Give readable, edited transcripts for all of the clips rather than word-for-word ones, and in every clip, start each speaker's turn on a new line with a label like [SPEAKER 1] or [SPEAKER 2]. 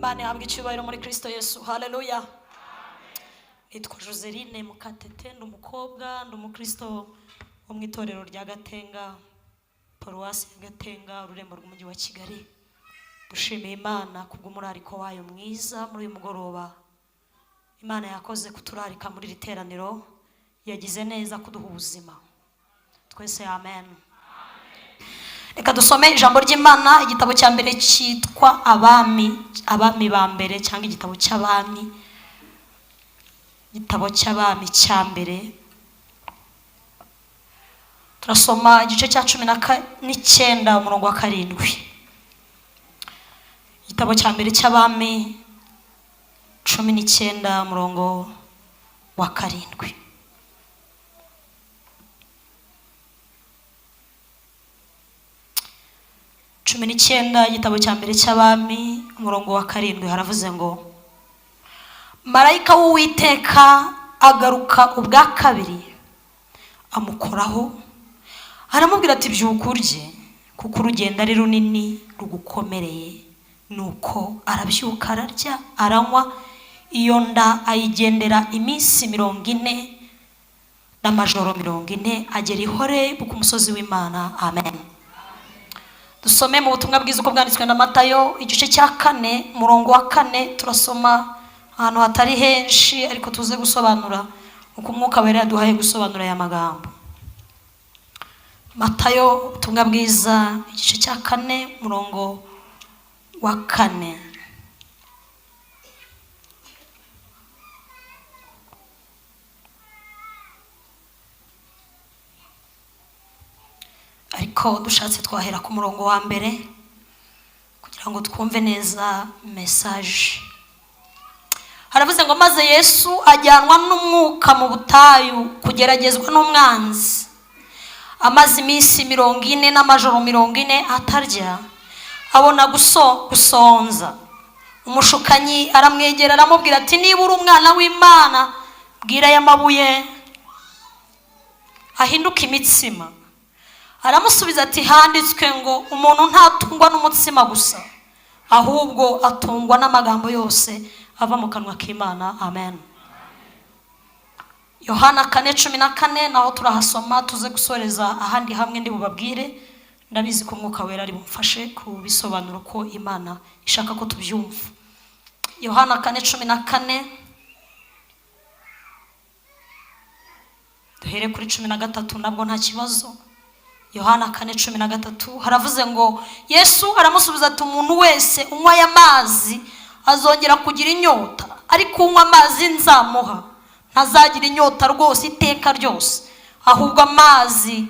[SPEAKER 1] Imana ihabwe icyubahiro muri Kristo Yesu. Haleluya. Nitwa Joseline Mukatete, ndi umukobwa, ndi umukristo wo mu itorero rya Gatenga, Paruwasi ya Gatenga, ururembo rw'umujyi wa Kigali. Dushimiye Imana kubw'umurariko wayo mwiza muri uyu mugoroba. Imana yakoze kuturarika muri iri teraniro, yagize neza kuduha ubuzima. Twese amen. Reka dusome ijambo ry'Imana, igitabo cya mbere cyitwa Abami ba mbere, cyangwa igitabo cy'Abami. Igitabo cy'Abami cya mbere. Turasoma igice cya 19 umurongo wa 7. Igitabo cya mbere cy'Abami 19 umurongo wa 7. Cumi n'icyenda, igitabo cya mbere cy'Abami umurongo wa 7 haravuze ngo, marayika w'Uwiteka agaruka ubwa kabiri amukoraho, aramubwira ati byuka urye, kuko urugendo ari runini rugukomereye. Nuko arabyuka, ararya aranywa, iyo nda ayigendera iminsi 40 n'amajoro 40, agera i Horebu ku musozi w'Imana. Amen. Dusome mu butumwa bwiza uko bwanditswe na Matayo igice cya 4 umurongo wa 4. Turasoma ahantu hatari henshi, ariko tuze gusobanura uko Umwuka Wera yaduhaye gusobanura aya magambo. Matayo ubutumwa bwiza igice cya 4 umurongo wa 4. Ariko dushatse twahera ku murongo wa mbere kugira ngo twumve neza message. Haravuze ngo, maze Yesu ajyanwa n'umwuka mu butayu kugeragezwa n'umwanzi. Amaze iminsi 40 n'amajoro 40 atarya, abona gusonza. Umushukanyi aramwegera aramubwira ati, niba uri umwana w'Imana, bwira aya mabuye ahinduka imitsima. Aramusubiza ati, handitswe ngo umuntu ntatungwa n'umutsima gusa, ahubwo atungwa n'amagambo yose ava mu kanwa k'Imana. Amen. Yohana 4:14 naho turahasoma, tuze gusoreza ahandi hamwe ndi bubabwire. Ndabizi ko Umwuka Wera ari bumfashe kubisobanura ko Imana ishaka ko tubyumva. Yohana 4:14, duhere kuri 13 nabwo nta kibazo. Yohana 4:13 haravuze ngo, Yesu aramusubiza ati, umuntu wese unywa aya mazi azongera kugira inyota, ariko unywa amazi nzamuha ntazagira inyota rwose iteka ryose, ahubwo amazi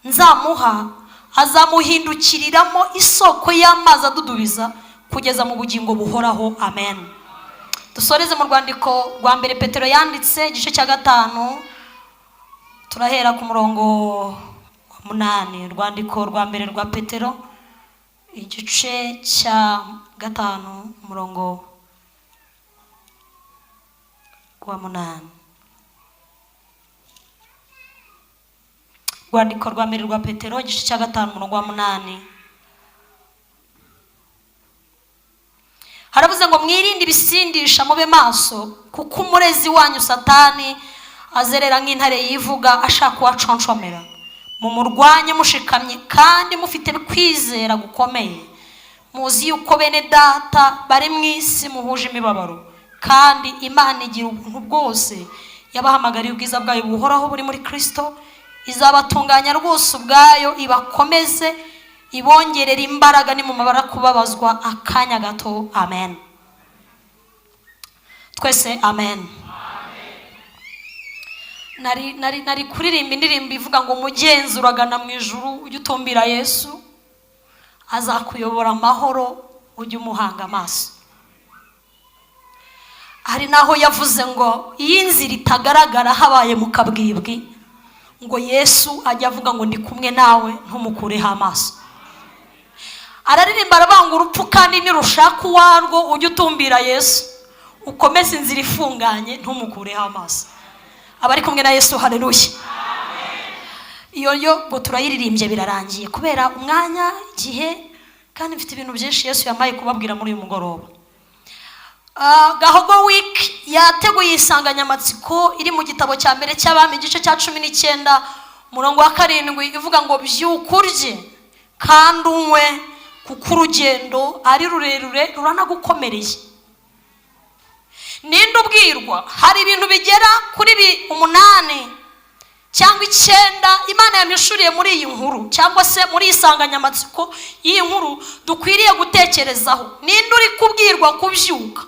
[SPEAKER 1] nzamuha azamuhindukiriramo isoko y'amazi adudubiza kugeza mu bugingo buhoraho. Amen. Dusoreze mu rwandiko rwa mbere Petero yanditse igice cya 5, turahera ku murongo wa 8. Rwandiko rwa mbere rwa Petero igice cya 5 umurongo wa 8. Rwandiko rwa mbere rwa Petero igice cya 5 umurongo wa 8 haravuze ngo, mwirinde ibisindisha, mube maso, kuko umurezi wanyu Satani azerera nk'intare yivuga ashaka uwaconshomera. Mumurwanye mushikamye kandi mufite kwizera gukomeye. Muzi yuko bene data bari mu isi muhuje imibabaro, kandi Imana igira ubuntu bwose yabahamagariye ubwiza bwayo buhoraho buri muri Kristo. Izabatunganya rwose ubwayo, ibakomeze, ibongerera imbaraga nimumara kubabazwa akanya gato. Amen. Twese amen. Nari kuririmba indirimbo ivuga ngo, umugenzi uragana mu ijuru, ujye utumbira Yesu, azakuyobora amahoro, ujye umuhanga amaso. Hari naho yavuze ngo, iyi nzira itagaragara habaye mu kabwibwi, ngo Yesu ajya avuga ngo, ndi kumwe nawe ntumukureho amaso. Araririmba aravuga ngo, urupfu kandi nirushaka uwarwo, ujye utumbira Yesu, ukomeze inzira ifunganye ntumukureho amaso. Abari kumwe na Yesu, haleluya. Iyo ngo turayiririmbye birarangiye kubera umwanya, igihe, kandi mfite ibintu byinshi Yesu yamaye kubabwira muri uyu mugoroba. Gahogo week yateguye insanganyamatsiko iri mu gitabo cya mbere cy'Abami igice cya 19 umurongo wa 7 ivuga ngo byukurye kandi unywe kuko urugendo ari rurerure ruranagukomereye. Ninde ubwirwa hari ibintu bigera kuri 8 cyangwa 9 Imana yamishuriye muri iyi nkuru cyangwa se muri insanganyamatsiko iyi nkuru dukwiriye gutekerezaho. Ninde uri kubwirwa kubyuka?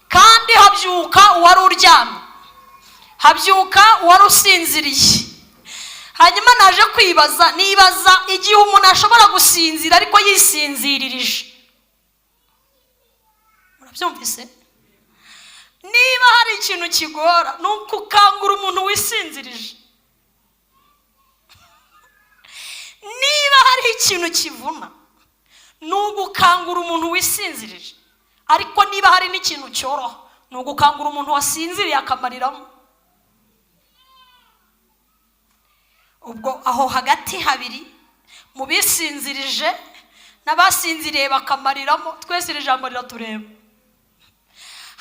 [SPEAKER 1] Kandi habyuka uwari uryamye, habyuka uwari usinziriye. Hanyuma naje kwibaza, nibaza igihe umuntu ashobora gusinzira ariko yisinziririje. Murabyumvise? Niba hari ikintu kigora nuko ukangura umuntu wisinzirije. Niba hari ikintu kivuna nuko ukangura umuntu wisinzirije. Ariko niba hari n'ikintu cyoroha nuko ukangura umuntu wasinziriye akamariramo. Ubwo aho hagati habiri mu bisinzirije n'abasinziriye bakamariramo, twese iri jambo riratureba.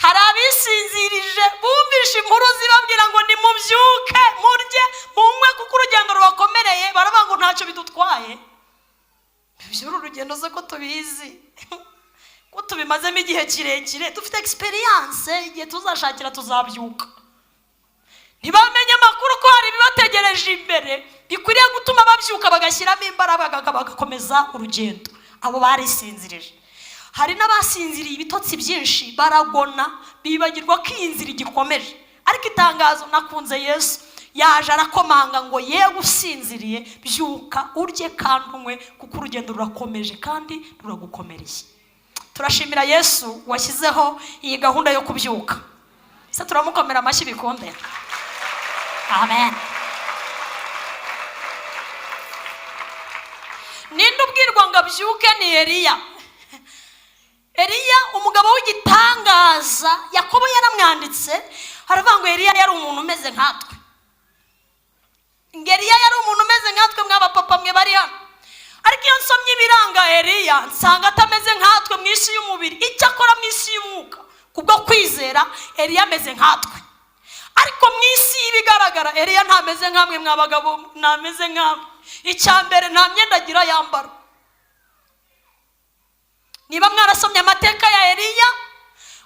[SPEAKER 1] Hari abisinzirije bumvisha inkuru zibabwira ngo nimubyuke murye munywe kuko urugendo rubakomereye, baravuga ngo ntacyo bidutwaye. By'uru rugendo se ko tubizi ko tubimazemo igihe kirekire, dufite experience, igihe tuzashakira tuzabyuka. Ntibamenye amakuru ko hari bibategereje imbere bikwiriye gutuma babyuka bagashyiramo imbaraga bagakomeza urugendo. Abo barisinzirije. Hari n'abasinziriye ibitotsi byinshi baragona bibagirwa ko inzira igikomeje. Ariko itangazo nakunze Yesu yaje arakomanga ngo ye gusinziriye byuka urye kandi unywe kuko urugendo rurakomeje kandi ruragukomereye. Turashimira Yesu washyizeho iyi gahunda yo kubyuka. Se turamukomera amashyi bikunde. Amen. Ninde ubwirwa ngo abyuke? Ni Eliya. Eliya umugabo w'igitangaza. Yakobo yaramwanditse haravuga ngo Eliya yari umuntu umeze nkatwe. Eliya yari umuntu umeze nkatwe mw'abapapa mwe bari hano. Ariko iyo nsomye ibiranga Eliya nsanga atameze nkatwe mu isi y'umubiri, icyo akora mu isi y'umwuka. Kubwo kwizera Eliya ameze nkatwe. Ariko mu isi y'ibigaragara Eliya ntameze nkamwe mw'abagabo, ntameze nkamwe. Icyambere nta myenda agira yambara. Niba mwarasomye amateka ya Eliya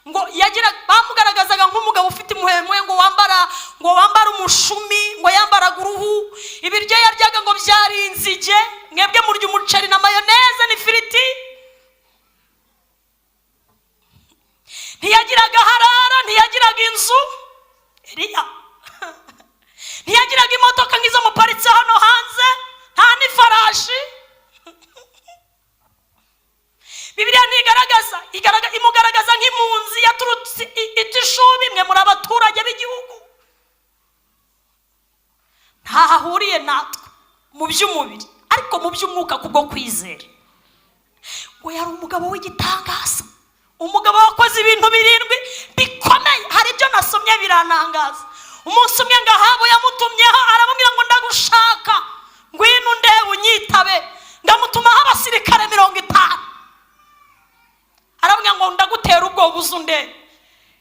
[SPEAKER 1] ngo yagira bamugaragazaga nk'umugabo ufite impuhwe ngo wambara umushumi, ngo yambaraga uruhu, ibiryo yaryaga ngo byari inzige, mwebwe murya umuceri na mayoneze n'ifiriti. Ntiyagiraga harara, ntiyagiraga inzu. Eliya ntiyagiraga imodoka nk'izo muparitse hano hanze, nta n'ifarashi. Bibiliya imugaragaza nk'impunzi yaturutse itishubi, mwe muri abaturage b'igihugu. Ntahahuriye natwe mu by'umubiri ariko mu by'umwuka kubwo kwizera. Ngo yari umugabo w'igitangaza, umugabo wakoze ibintu 7 bikomeye. Hari ibyo nasomye biranangaza. Umunsi umwe ngo Ahabu yamutumyeho aramubwira ngo ndagushaka, ngwino undebe unyitabe. Ndamutumaho abasirikare 50. Arabwira ngo ndagutera ubwoba uzunde.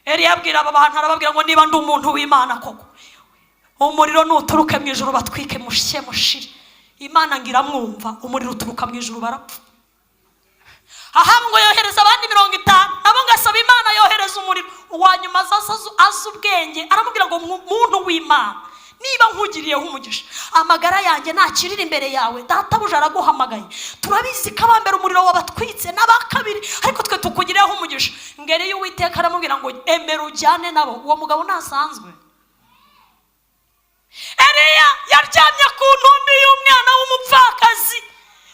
[SPEAKER 1] Eliya abwira aba bantu arababwira ngo niba ndi umuntu w'Imana koko umuriro nuturuke mu ijuru batwike mushye mushire. Imana ngiramwumva, umuriro uturuka mu ijuru barapfa. Ahabu ngo yohereza abandi 50, nabo ngasaba Imana yohereza umuriro. Uwanyuma aza ubwenge aramubwira ngo muntu w'Imana, niba nkugiriyeho umugisha amagara yanjye nakirira imbere yawe, databuja araguhamagaye. Turabizi ko abambere umuriro wabatwitse n'abakabiri, ariko twe tukugireho umugisha. Ngere y'Uwiteka aramubwira ngo emera ujyane nabo. Uwo mugabo ntasanzwe. Eliya yaryamye ku ntumbi y'umwana w'umupfakazi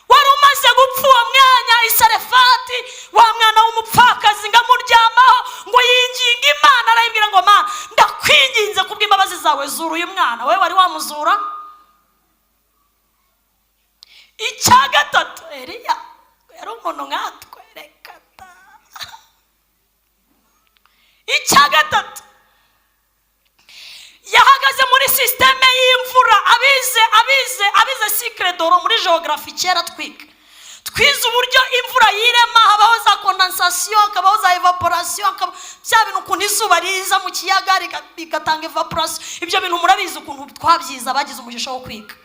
[SPEAKER 1] wari umaze gupfa uwo mwanya. Isarefati wa mwana w'umupfakazi ngamuryamaho ngo yinginga Imana, arayibwira ngo Mana ndakwinginze kubw'imbabazi zawe zura uyu mwana. Wewe wari wamuzura? Icya gatatu, Eliya yari umuntu nkatwe. Rekata. Icya gatatu, yahagaze muri systeme y'imvura. Abize cycle d'oro muri geography kera twize uburyo imvura yirema, habaho za condensation, hakabaho za evaporation, izuba riza mu kiyaga rigatanga evaporation. Ibyo bintu murabizi ukuntu twabyiza bagize umugisha wo kwiga.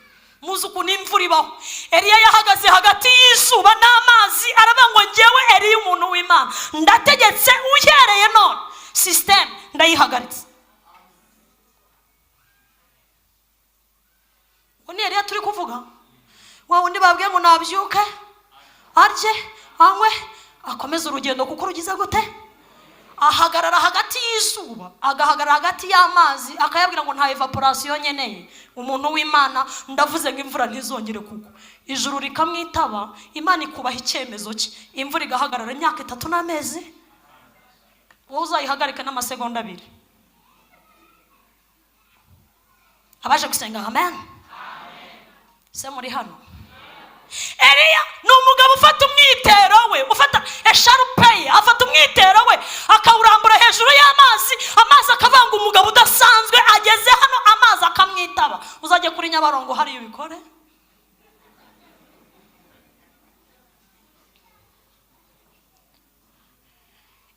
[SPEAKER 1] Muzi ukuntu imvura ibaho. Eliya yahagaze hagati y'izuba n'amazi aravuga ngo njyewe Eliya umuntu w'Imana ndategetse uhereye none system ndayihagaritse. Ni Eliya turi kuvuga. Wa wundi babwiye ngo nabyuke arye anywe akomeza urugendo kuko rugize gute? Ahagarara hagati y'izuba, agahagarara hagati y'amazi, akayabwira ngo nta evaporation nyeneye. Umuntu w'Imana ndavuze ngo imvura ntizongere kugwa. Ijuru rikamwitaba, Imana ikubaha icyemezo cye. Imvura igahagarara imyaka 3 n'amezi. Wowe uzayihagarika n'amasegonda 2. Abaje gusenga amen. Se muri hano. Eliya ni umugabo ufata umwitero we, ufata esharupe, afata umwitero we akawurambura hejuru y'amazi, amazi akavanga. Umugabo udasanzwe ageze hano amazi akamwitaba. Uzajye kuri Nyabarongo hari ibikore.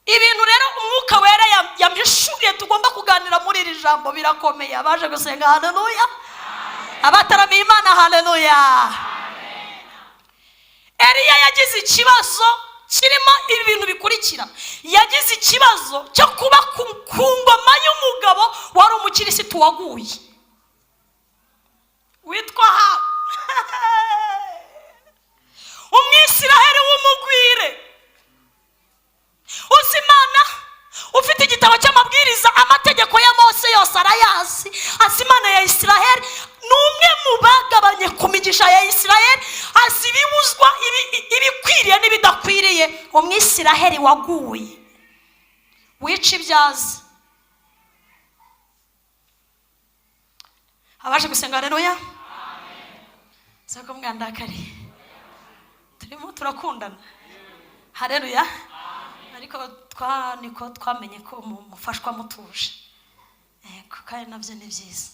[SPEAKER 1] Ibintu rero umwuka wera yamishuriye tugomba kuganira muri iri jambo birakomeye. Abaje gusenga haleluya. Abataramiye Imana haleluya. Eliya yagize ikibazo kirimo ibintu bikurikira. Yagize ikibazo cyo kuba ku ngoma y'umugabo wari umukirisitu waguye witwa Ahabu. Umwisiraheli w'umugwire. Uzimana ufite igitabo cy'amabwiriza, amategeko ya Mose yose arayazi. Azimana ya Isiraheli numwe mu bagabanye ku migisha ya Isiraheli, azibibuzwa ibikwiriye n'ibidakwiriye. Umwisiraheli waguye wica ibyazi. Abaje gusenga haleluya. Amen. Sako mwandakari turimo turakundana haleluya. Ariko niko twamenye ko mufashwa mutuje. Kandi nabyo ni byiza.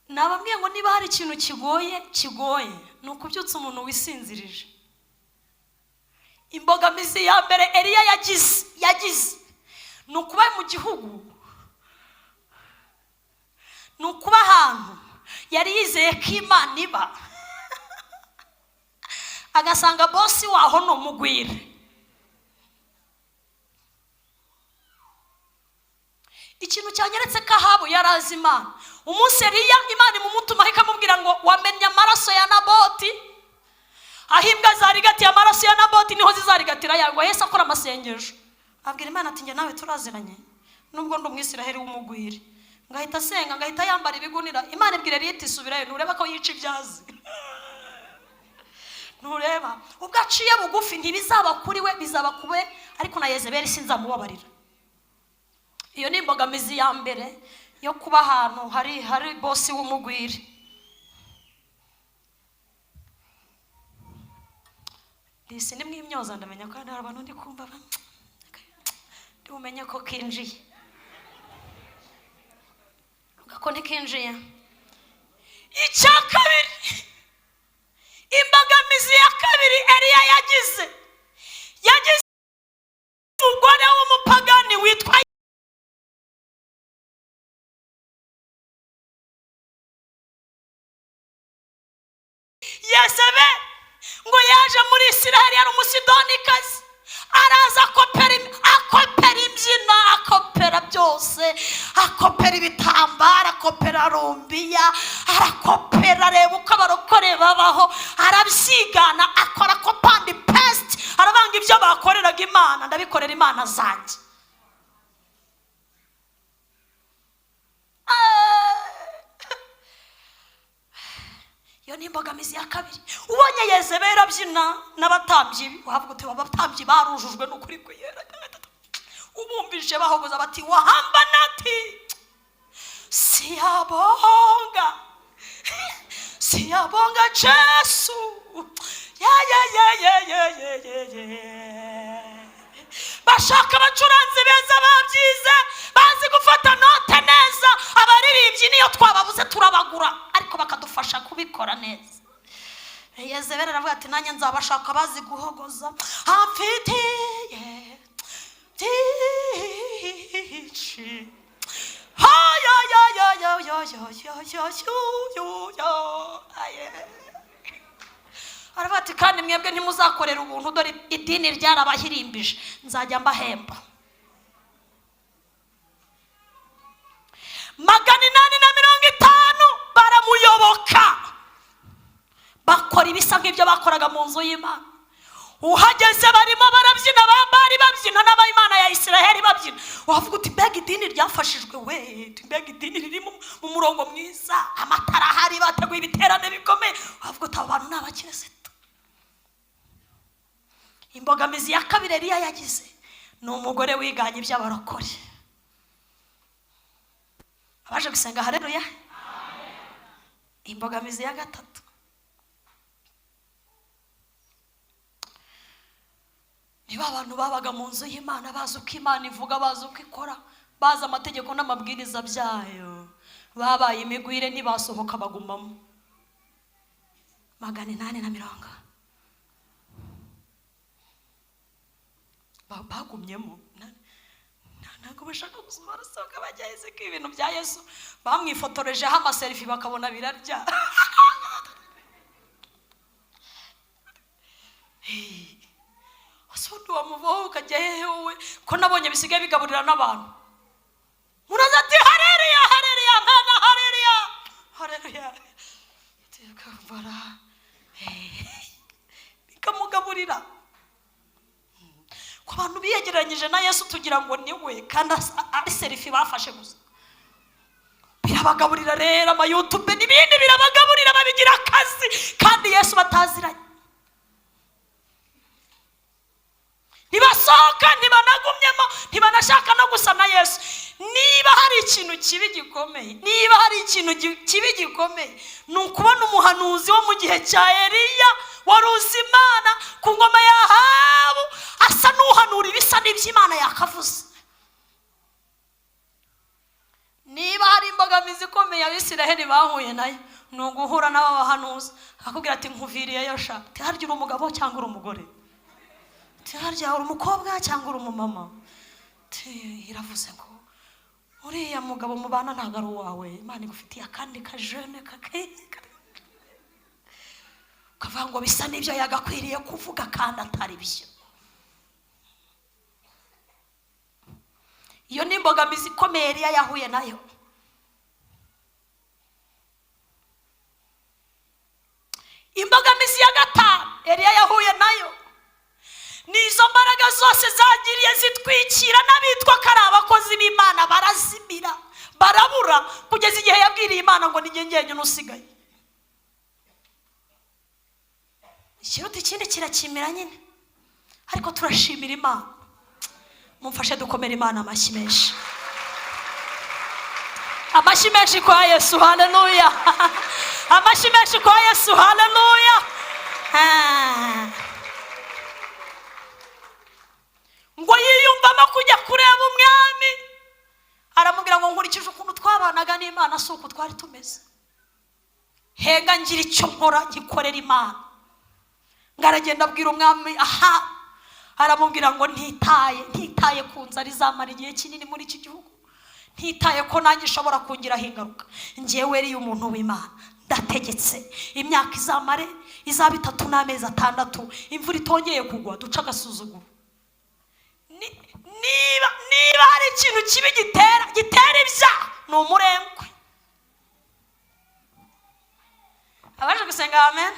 [SPEAKER 1] Nababwiye ngo niba hari ikintu kigoye ni ukubyutsa umuntu wisinzirije. Imbogamizi ya mbere Eliya yagize ni ukuba mu gihugu, ni ukuba ahantu yari yizeye ko Imana iba, agasanga bosi waho no mugwire. Ikintu cyanyeretse ko Ahabu yarazi Imana. Umunsi Eliya Imana imumutuma ikamubwira ngo wamenye amaraso ya Naboti, ahimbwa zarigatiye amaraso ya Naboti niho zizarigatira yarwa. Yesu akora amasengesho abwira Imana ati njye nawe turaziranye nubwo ndi umwisiraheli w'umugwire. Ngahita asenga, ngahita yambara ibigunira. Imana ibwira Eliya iti subirayo nureba ko yica ibyazi. Nureba ubwo aciye bugufi ntibizaba kuri we bizaba kube, ariko na Yezebeli sinzamubabarira. Iyo ni imbogamizi ya mbere yo kuba ahantu hari bosi w'umugwire. Isi ni mwimyoza ndamenya ko hari abantu ndi kumva ndi umenye ko kinjiye. Ugako ni kinjiye. Icya kabiri, imbogamizi ya kabiri Eliya yagize umugore w'umupagani witwa Yezebeli. Ngo yaje muri Isiraheli yari umusidonikazi, araza akopera imbyino, akopera byose, akopera ibitambara, akopera rumbiya, arakopera reba uko abarokore babaho, arabyigana, akora copy paste, arabanga ibyo bakoreraga Imana ndabikorera Imana zanjye. Iyo ni imbogamizi ya kabiri. Ubonye Yezebeli abyina n'abatambyi, wavuga uti abatambyi barujujwe n'ukuri kwiyera. Ubumvise bahogoza bati wahamba nati siyabonga Yesu bashaka abacuranzi beza babyize bazi gufata note neza. Abaririmbyi niyo twababuze turabagura ariko bakadufasha kubikora neza. Yezebeli aravuga ati nanjye nzabashaka bazi guhogoza. Amfitiye kandi mwebwe ntimuzakorera ubuntu, dore idini ryarabahirimbije, nzajya mbahemba. 850 baramuyoboka, bakora ibisa nk'ibyo bakoraga mu nzu y'Imana. Uhageze barimo barabyina, bari babyina n'Imana ya Isiraheli babyina. Wavuga uti mbega idini ryafashijwe we, mbega idini riri mu murongo mwiza, amatara ahari, bateguye ibiterane bikomeye. Wavuga uti abantu ni abakirisitu. Imbogamizi ya kabiri Eliya yagize ni umugore wiganye iby'abarokore. Abaje gusenga haleluya. Imbogamizi ya gatatu, niba abantu babaga mu nzu y'Imana bazi uko Imana ivuga, bazi uko ikora, bazi amategeko n'amabwiriza byayo, babaye imigwire ntibasohoka bagumamo. 850 bagumyemo. Ntabwo bashaka gusoma barasohoka bajya Yesu, ko ibintu bya Yesu bamwifotorejeho amaselfie bakabona birarya. Asundi wamuvaho ukajya hehe wowe, ko nabonye bisigaye bigaburira n'abantu. Muraza ati haleluya haleluya mwana haleluya haleluya, tukabara bikamugaburira. Ko abantu biyegeranyije na Yesu tugira ngo niwe, kandi ari selfie bafashe gusa. Birabagaburira rero, ama YouTube n'ibindi birabagaburira, babigira akazi, kandi Yesu bataziranye. Nibasohoka, ntibanagumyemo, ntibanashaka no gusa na Yesu. Niba hari ikintu kibi gikomeye, niba hari ikintu kibi gikomeye, ni ukubona umuhanuzi wo mu gihe cya Eliya waruzi Imana ku ngoma ya Ahabu asa n'uhanura ibisa n'iby'Imana yakavuze. Niba hari imbogamizi ikomeye Abisiraheli bahuye nayo, ni uguhura n'aba bahanuzi akakubwira ati nkuviriyeyo sha, harya uri umugabo cyangwa uri umugore, harya uri umukobwa cyangwa uri umumama. Iravuze ngo uriya mugabo mubana ntabwo ari uwawe, Imana igufitiye akandi kajene ukavuga ngo bisa n'ibyo yagakwiriye kuvuga kandi atari byo. Iyo ni imbogamizi ikomeye Eliya yahuye nayo. Imbogamizi ya gatanu Eliya yahuye nayo ni izo mbaraga zose zagiriye zitwikira n'abitwa ko ari abakozi b'Imana, barazimira barabura, kugeza igihe yabwiriye Imana ngo ni njye n'usigaye. Ikiruta ikindi kirakimira nyine, ariko turashimira Imana. Mumfashe dukomere Imana amashyi menshi, amashyi menshi kwa Yesu, haleluya. Amashyi menshi kwa Yesu, haleluya. Ngo yiyumvamo kujya kureba umwami, aramubwira ngo nkurikije ukuntu twabanaga n'Imana si uko twari tumeze, hega ngira icyo nkora gikorera Imana. Ngaragenda abwira umwami aha, aramubwira ngo ntitaye ku nzara izamara igihe kinini muri iki gihugu, ntitaye ko nanjye ishobora kungiraho ingaruka. Njyewe ari umuntu w'Imana, ndategetse imyaka izamare izaba 3 n'amezi 6, imvura itongeye kugwa, duca agasuzuguro. Niba hari ikintu kibi gitera ibyaha, ni umurengwe. Abaje gusenga amen.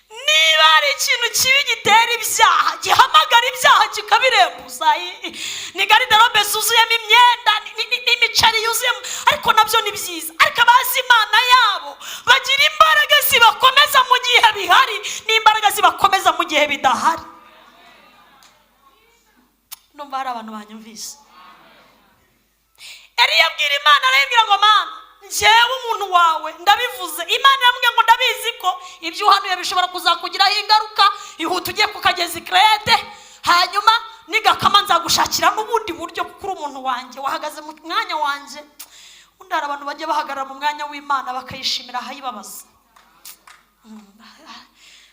[SPEAKER 1] Niba hari ikintu kibi gitera ibyaha, gihamagara ibyaha kikabirembuza, ni garderobe zuzuyemo imyenda n'imiceri yuzuyemo, ariko nabyo ni byiza. Ariko abazi Imana yabo bagira imbaraga zibakomeza mu gihe bihari n'imbaraga zibakomeza mu gihe bidahari. Numva hari abantu banyumvise. Eliya abwira Imana, arayibwira ngo Mana, njyewe umuntu wawe ndabivuze. Imana yambwiye ngo ndabizi ko ibyo uhanuye bishobora kuzakugiraho ingaruka, ihuta ugiye ku kagezi Krete, hanyuma nigakama nzagushakira n'ubundi buryo, kuko uri umuntu wanjye wahagaze mu mwanya wanjye. Undi hari abantu bajya bahagarara mu mwanya w'Imana bakayishimira ahayibabaza.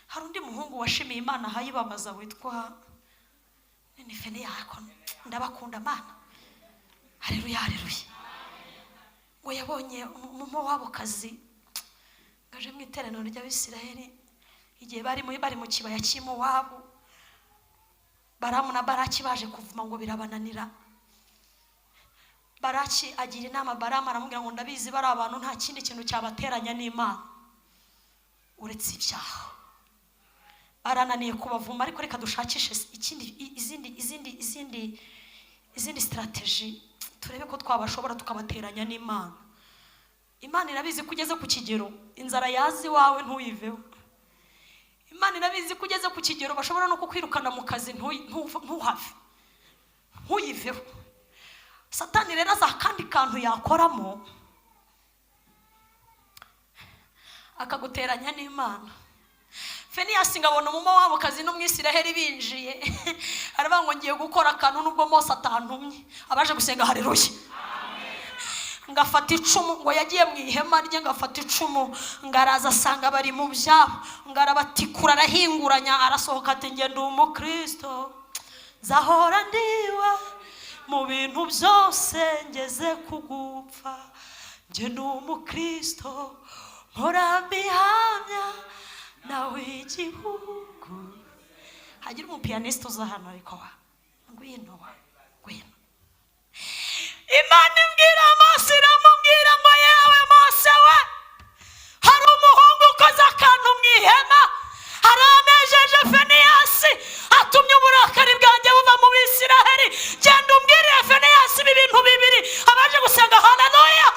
[SPEAKER 1] Hari undi muhungu washimiye Imana ahayibabaza witwa Nifene yako, ndabakunda Mana, haleluya haleluya. Ngo yabonye umumo wabo kazi ngaje mu iteraniro ry'Abisiraheli, igihe bari mu kibaya cy'Imowabu, Baramu na Baraki baje kuvuma ngo birabananira. Baraki agira inama Baramu, aramubwira ngo ndabizi bari abantu nta kindi kintu cyabateranya n'Imana uretse ibyaha. Barananiye kubavuma, ariko reka dushakishe izindi strategy turebe ko twabashobora tukabateranya n'Imana. Imana irabizi kugeze ku kigero inzara yazi wawe ntuyiveho. Imana irabizi kugeze ku kigero bashobora no kukwirukana mu kazi ntuhave, ntuyiveho. Satani rero aza kandi kantu yakoramo akaguteranya n'Imana. Feniyasi ngabona umuma wabo kazi no mwisiraheli binjiye aravuga ngo ngiye gukora akantu nubwo Mose atantumye. Abaje gusenga haleluya. Ngafata icumu, ngo yagiye mu ihema rye, ngafata icumu ngaraza asanga bari mu byabo, ngarabatikura arahinguranya, arasohoka ati nge ndi umukristo nzahora ndiwe mu bintu byose ngeze kugupfa, nge ndi umukristo mpora mbihamya nawe igihugu. Hagira umupiyaniste uza hano ariko ngwino Imana imbwira Mose, iramubwira ngo yewe Mose we, hari umuhungu ukoze akantu mu ihema aranejeje Feniyasi, atumye uburakari bwanjye buva mu Bisiraheli. Genda umbwirire Feniyasi ibi bintu bibiri. Abaje gusenga haleluya.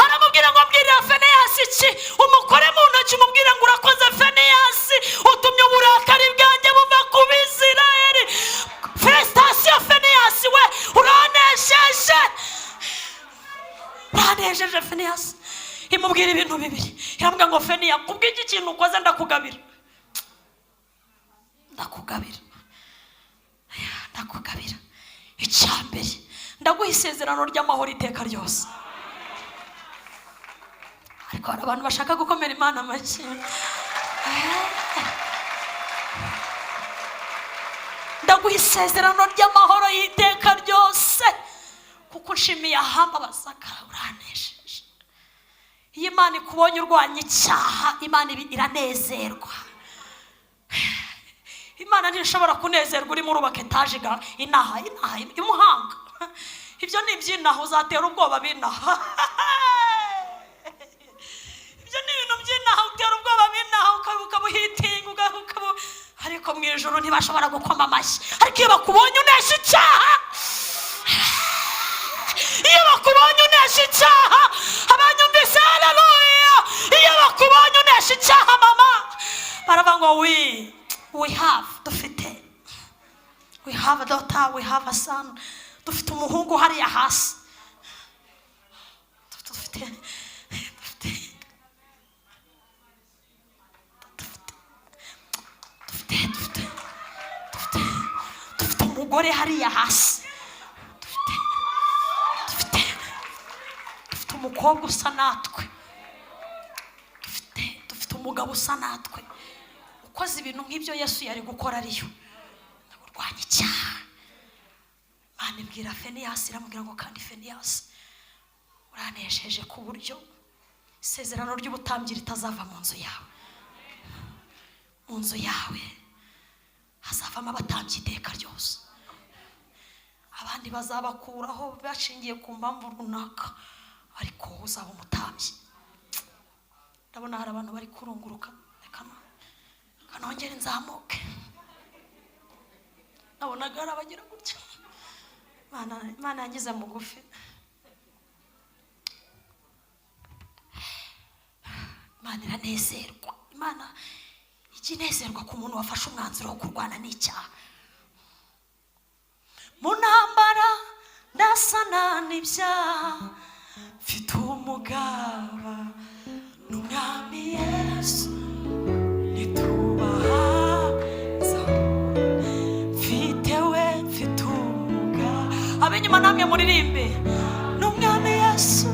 [SPEAKER 1] Aramubwira ngo mbwirire Feniyasi iki, umukore mu ntoki umubwire ngo urakoze Feniyasi, utumye uburakari bwanjye buva ku Bisiraheli. Felicitation Feniyasi we, uranejeje Feniyasi. Imubwira ibintu bibiri, iramubwira ngo Feniya, kubw'iki kintu ukoze ndakugabira. Icyambere ndaguha isezerano ry'amahoro iteka ryose. Ariko hari abantu bashaka gukomera Imana amashyi. Ndaguha isezerano ry'amahoro y'iteka ryose kuko nshimiye ahamba basaka uranesheje. Iyo Imana ikubonye urwanya icyaha, Imana iranezerwa. Imana ntishobora kunezerwa urimo urubaka etaje inaha y'umuhanga. Ibyo ni iby'inaha, uzatera ubwoba binaha. Ibyo ni ibintu by'inaha, utera ubwoba binaha ukabuhitinga ariko mu ijuru ntibashobora gukoma amashyi. Ariko iyo bakubonye unesha icyaha, abanyumvise haleluya. Iyo bakubonye unesha icyaha mama, baravuga ngo we have a daughter, we have a son. Dufite umuhungu hariya hasi. Dufite umugore hariya hasi. Dufite umukobwa usa natwe. Dufite umugabo usa natwe. Ukoze ibintu nk'ibyo Yesu yari gukora ariyo. Urwanya icyaha. Imana ibwira Feniyasi, iramubwira ngo kandi Feniyasi, uranejeje ku buryo isezerano ry'ubutambyi ritazava mu nzu yawe. Mu nzu yawe hazavamo abatambyi iteka ryose. Abandi bazabakuraho bashingiye ku mpamvu runaka, ariko uzaba umutambyi. Ndabona hari abantu bari kurunguruka. Kanongera nzamuke. Nabonaga arabagira gutya. Imana yagize mugufi. Imana iranezerwa. Imana ikinezerwa ku muntu wafashe umwanzuro wo kurwana n'icyaha. Mu ntambara ndasana n'ibyaha, mfite umugaba n'umwami Yesu. Abenyuma namwe muririmbe n'umwami Yesu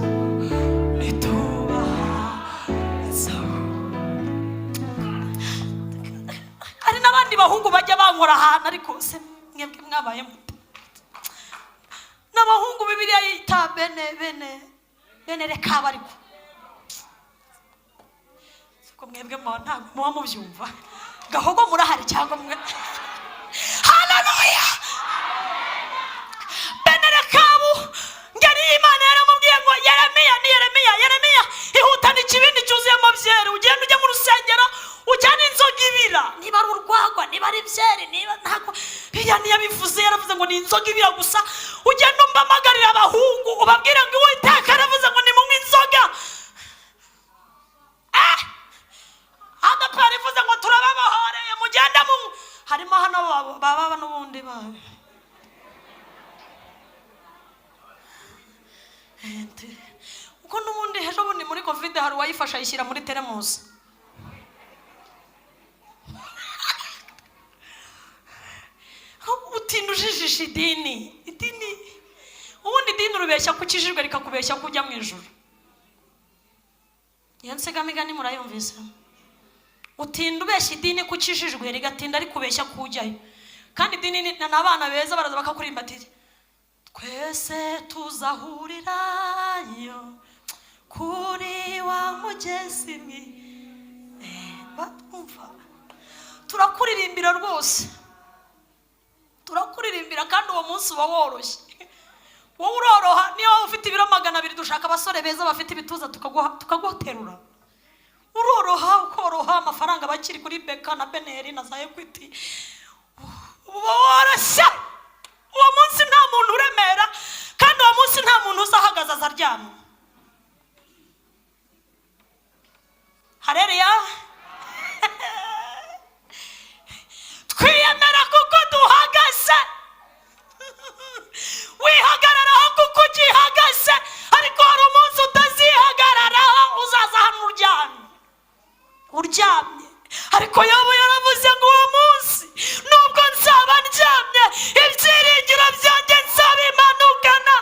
[SPEAKER 1] nitubaza. Hari n'abandi bahungu bajya bankora ahantu, ariko se mwebwe mwabaye muto. N'abahungu Bibiliya yita bene reka bariko ko mwebwe ntabwo muba mubyumva gahogo murahari cyangwa mwe haleluya benelekabu ngeri Imana yaramubwiye ngo Yeremiya ihutana ikibindi cyuzuyemo byeri ugenda ujya mu rusengero ujyana inzoga ibira niba ari urwagwa niba ari byeri niba ntabwo yabivuze yaravuze ngo ni inzoga ibira gusa ugenda umbamagarira abahungu ubabwira ngo Uwiteka yaravuze ngo nimunywe inzoga adapara ivuze ngo turababahoreye mugenda mu harimo hano baba n'ubundi bawe uko n'ubundi ejo bundi muri covid hari uwayifasha ayishyira muri teremusi utinda ujijisha idini ubundi idini urubeshya ko ukijijwe rikakubeshya ko ujya mu ijuru. Iyo nsigamigani murayumvise utinda ubeshya idini ko ukijijwe rigatinda rikubeshya ko ujyayo kandi idini n'abana beza baraza bakakurimba ati twese tuzahurirayo kuri wa mugezi batumva turakuririmbira rwose turakuririmbira kandi uwo munsi uba woroshye wowe uroroha niyo ufite ibiro 200 dushaka abasore beza bafite ibituza tukaguterura uroroha ukoroha amafaranga bakiri kuri Beka na Beneri na za Equity uba woroshye uwo munsi nta muntu uremera kandi uwo munsi nta muntu uzahagaza azaryama hareruya twiyemera kuko duhagaze wihagararaho kuko ugihagaze ariko hari umunsi utazihagararaho uzaza hano uryamye ariko Yobu yaravuze ngo uwo munsi nubwo nzaba ndyamye ibyiringiro byanjye nzabimanukana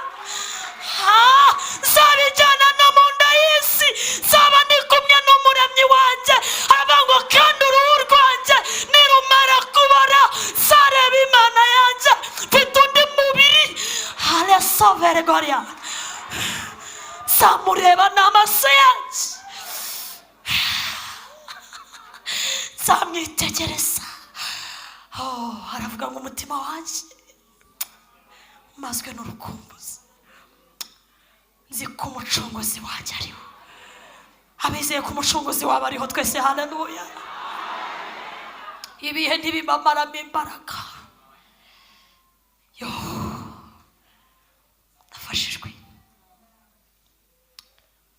[SPEAKER 1] nzabijyana no mu nda y'isi nzaba ndi kumwe n'umuremyi wanjye aravuga ngo kandi uruhu rwanjye nirumara kubora nzareba Imana yanjye mfite undi mubiri haresovere goria nzamureba n'amaso yanjye nzamwitegereza aravuga ngo umutima wanjye umazwe n'urukumbuzi nzi ko umucunguzi wanjye ariho abizeye ko umucunguzi waba ariho twese haleluya ibihe ntibibamaramo imbaraga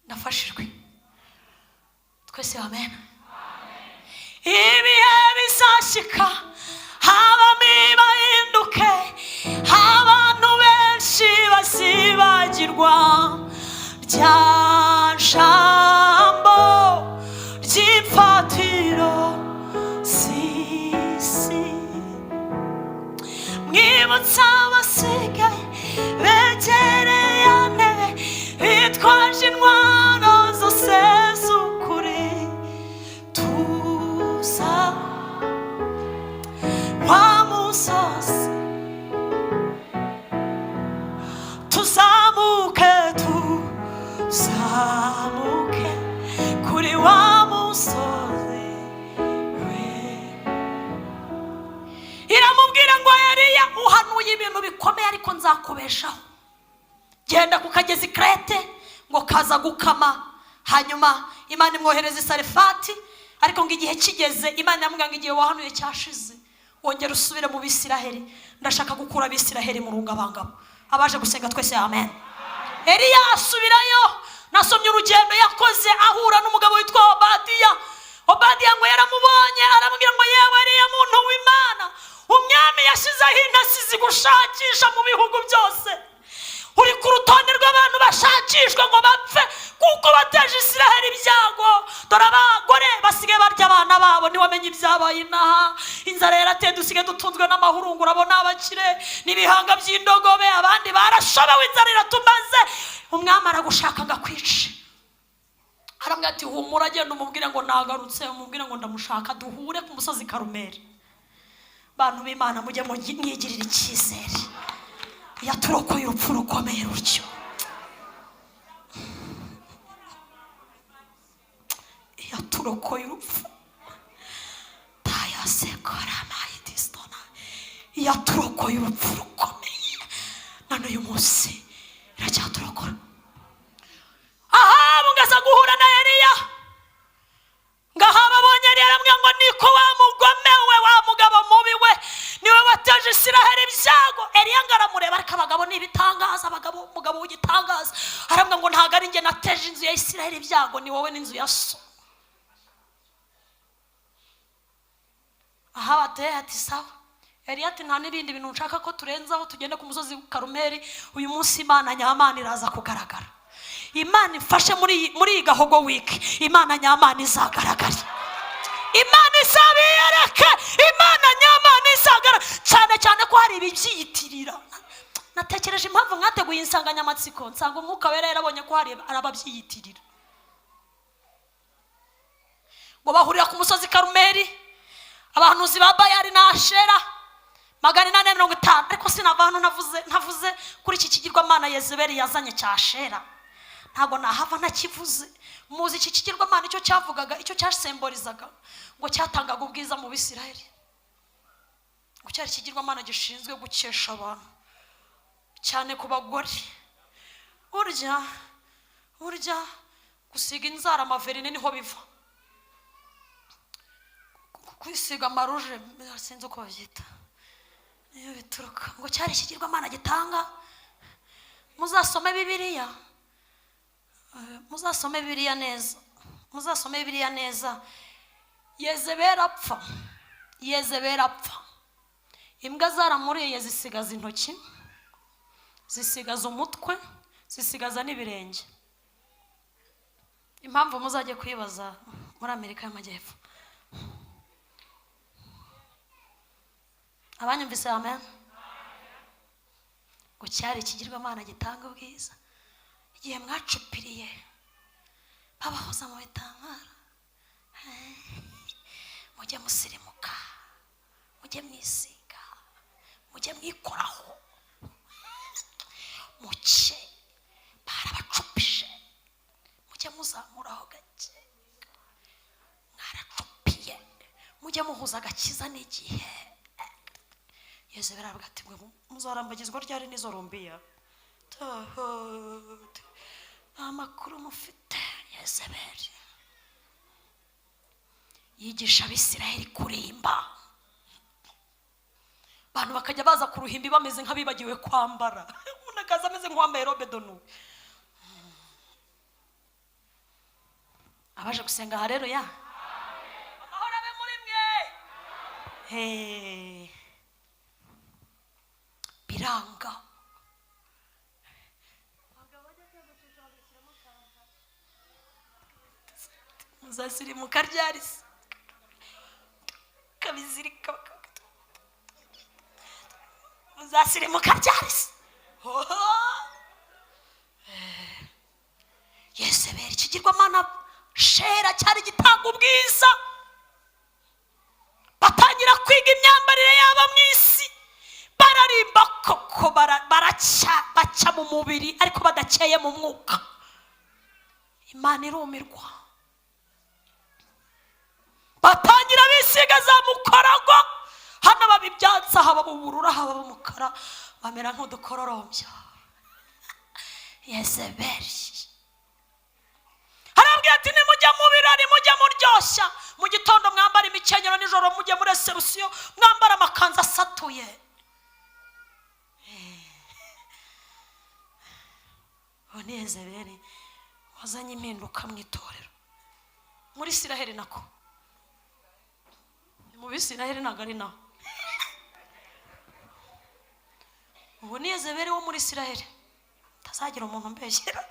[SPEAKER 1] ndafashijwe twese amen ibihe bizashika habamo bahinduke abantu benshi bazibagirwa rya jambo ry'imfatiro sisi mwibutsa abasigaye begereye ntebe bitwaje intwaro zose z'ukuri tuza wa musozi tuzamuke kuri wa musozi iramubwira ngo Eliya uhanuye ibintu bikomeye ariko nzakubeshaho genda ku kagezi Krete ngo kaza gukama hanyuma Imana imwohereza Sarefati ariko ngo igihe kigeze Imana yamubwira ngo igihe wahanuye cyashize wongera usubire mu Bisiraheli ndashaka gukura Abisiraheli mu rungabangabo abaje gusenga twese amen. Eliya asubirayo nasomye urugendo yakoze ahura n'umugabo witwa Obadiya ngo yaramubonye aramubwira ngo yewe Eliya muntu w'Imana umwami yashizeho intasi zigushakisha mu bihugu byose uri ku rutonde rw'abantu bashakishwa ngo bapfe kuko bateje Isiraheli ibyago dore abagore basigaye barya abana babo ntiwamenye ibyabaye inaha inzara yarateye dusigaye dutunzwe n'amahurungu urabona abakire n'ibihanga by'indogobe abandi barashobewe inzara iratumaze umwami aragushaka ngakwice aramubwira ati humura genda umubwire ngo nagarutse umubwire ngo ndamushaka duhure ku musozi Karumeli bantu b'Imana mujye mwigirira icyizere yaturokoye urupfu rukomeye rutyo yaturokoye urupfu. Tayasekora mayidistona. Yaturokoye urupfu rukomeye. None uyu munsi iracyaturokora. Aha mugaza guhura na Eliya. Ngahaba abonye Eliya aramubwira ngo niko wa mugome we, wa mugabo mubi we, niwe wateje Isiraheli ibyago. Eliya ngaramureba ariko abagabo n'ibitangaza, umugabo w'igitangaza aramubwira ngo ntago ari njye nateje inzu ya Isiraheli ibyago, ni wowe n'inzu ya so. Aha bateye ati sawa. Eliya ati nta n'ibindi bintu nshaka ko turenzaho, tugende ku musozi Karumeli. Uyu munsi Imana nyamana iraza kugaragara. Imana ifashe muri Gahogo week, Imana nyamana izagaragara. Imana isabiyereke, Imana nyamana izagaragara. Cyane ko hari ibibyiyitirira. Natekereje impamvu mwateguye insanganyamatsiko, nsanga Umwuka Wera yarabonye ko hari arababyiyitirira. Ngo bahurira ku musozi Karumeli, abahanuzi ba Bayali na Ashera 450. Ariko sinava hano ntavuze kuri iki kigirwamana Yezebeli yazanye cya Ashera. Ntago nahava nakivuze. Muzi iki kigirwamana icyo cyavugaga, icyo cyasembolizaga ngo cyatangaga ubwiza mu Bisiraheli. Ngo cyari kigirwamana gishinzwe gukesha abantu, cyane ku bagore. Urya gusiga inzara amaverine niho biva. Kwisiga maruje sinzi uko babyita. Niyo bituruka. Ngo cyari kigirwamana gitanga. Muzasome Bibiliya. Muzasome Bibiliya neza. Yezebeli apfa. Imbwa zaramuriye zisigaza intoki, zisigaza umutwe, zisigaza n'ibirenge. Impamvu muzajye kwibaza muri Amerika y'Amajyepfo. Abanyumvise amen? Ngo cyari ikigirwamana gitanga ubwiza. Igihe mwacupiriye babahoza mu bitambaro, mujye musirimuka, mujye mwisiga, mujye mwikoraho, muke barabacupije, mujye muzamuraho gake. Mwaracupiye, mujye muhuza agakiza n'igihe. Yezebeli aravuga ati muzarambagizwa ryari n'izo rumbiya? Amakuru mufite. Yezebeli yigisha Abisiraheli kurimba. Abantu bakajya baza ku ruhimbi bameze nk'abibagiwe kwambara. Umuntu akaza ameze nk'uwambaye robe donu. Abaje gusenga haleluya. Amahoro abe muri mwe. Biranga. Muzasirimuka ryari se? Kabizirika. Muzasirimuka ryari se? Yezebeli ikigirwamana Shera cyari gitanga ubwiza. Batangira kwiga imyambarire yaba mu isi. Bararimba koko baca mu mubiri ariko badakeye mu mwuka. Imana irumirwa. Batangira bisiga za mukarago. Hano babibyatsa haba uburura haba umukara, bamera nk'udukororombya. Yezebeli arambwira ati nimujya mu birori mujye muryoshya, mu gitondo mwambara imikenyero, nijoro mujye muri reception mwambara amakanzu asatuye. Ni Yezebeli wazanye impinduka mu itorero muri Isiraheli. Nako mu Bisiraheli ntago ari naho. Ubu ni Yezebeli wo muri Isiraheli. Tazagira umuntu mbeshyera.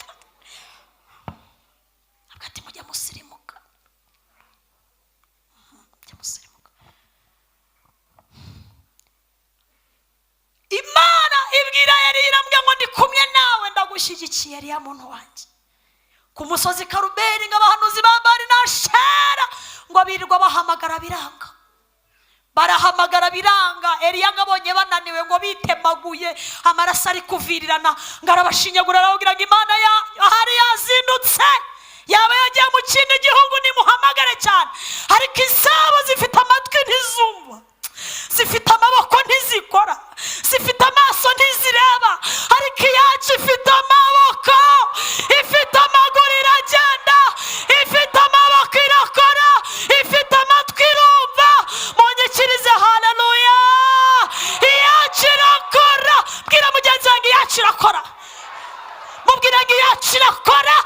[SPEAKER 1] Agati mujye musirimuka. Imana ibwira Eliya irambwira ngo ndi kumwe nawe, ndagushyigikiye Eliya muntu wanjye. Ku musozi Karumeli ng'abahanuzi ba Bayali na Ashera ngo birirwa bahamagara biranga. Barahamagara biranga. Eliya ngabonye bananiwe ngo bitemaguye amaraso ari kuvirirana, ngarabashinyagura arababwira ngo Imana ya hari yazindutse yaba yagiye mu kindi gihugu nimuhamagare cyane, ariko izabo zifite amatwi ntizumva, zifite amaboko ntizikora, zifite amaso ntizireba, ariko iyacu ifite amaboko, ifite amaguru iragenda, ifite amaboko irakora, ifite amatwi irumva. Munyikirize haleluya, iyacu irakora. Bwira mugenzi wanjye iyacu irakora, mubwira ngo iyacu irakora.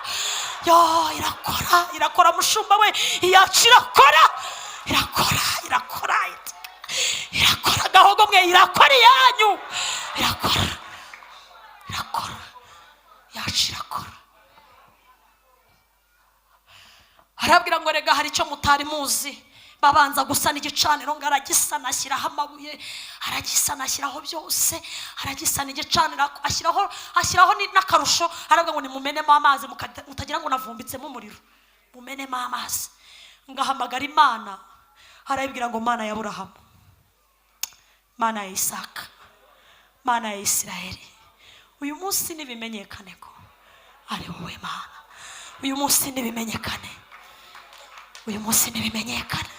[SPEAKER 1] Yo, irakora mushumba we, iyacu irakora, irakora gahogo mwe, irakora iyanyu, irakora yacu irakora. Arabwira ngo rega hari icyo mutari muzi, babanza gusana igicaniro ngo aragisana, ashyiraho amabuye, aragisana ashyiraho byose, aragisana igicaniro ashyiraho n'akarusho. Arabwira ngo nimumenemo amazi, mutagira ngo navumbitsemo umuriro, mumenemo amazi. Ngahamagara Imana, arabwira ngo Mana ya Aburahamu, Mana ya Isaka, Mana ya Isiraheli, uyu munsi nibimenyekane ko ari wowe Mana. Uyu munsi nibimenyekane, uyu munsi nibimenyekane,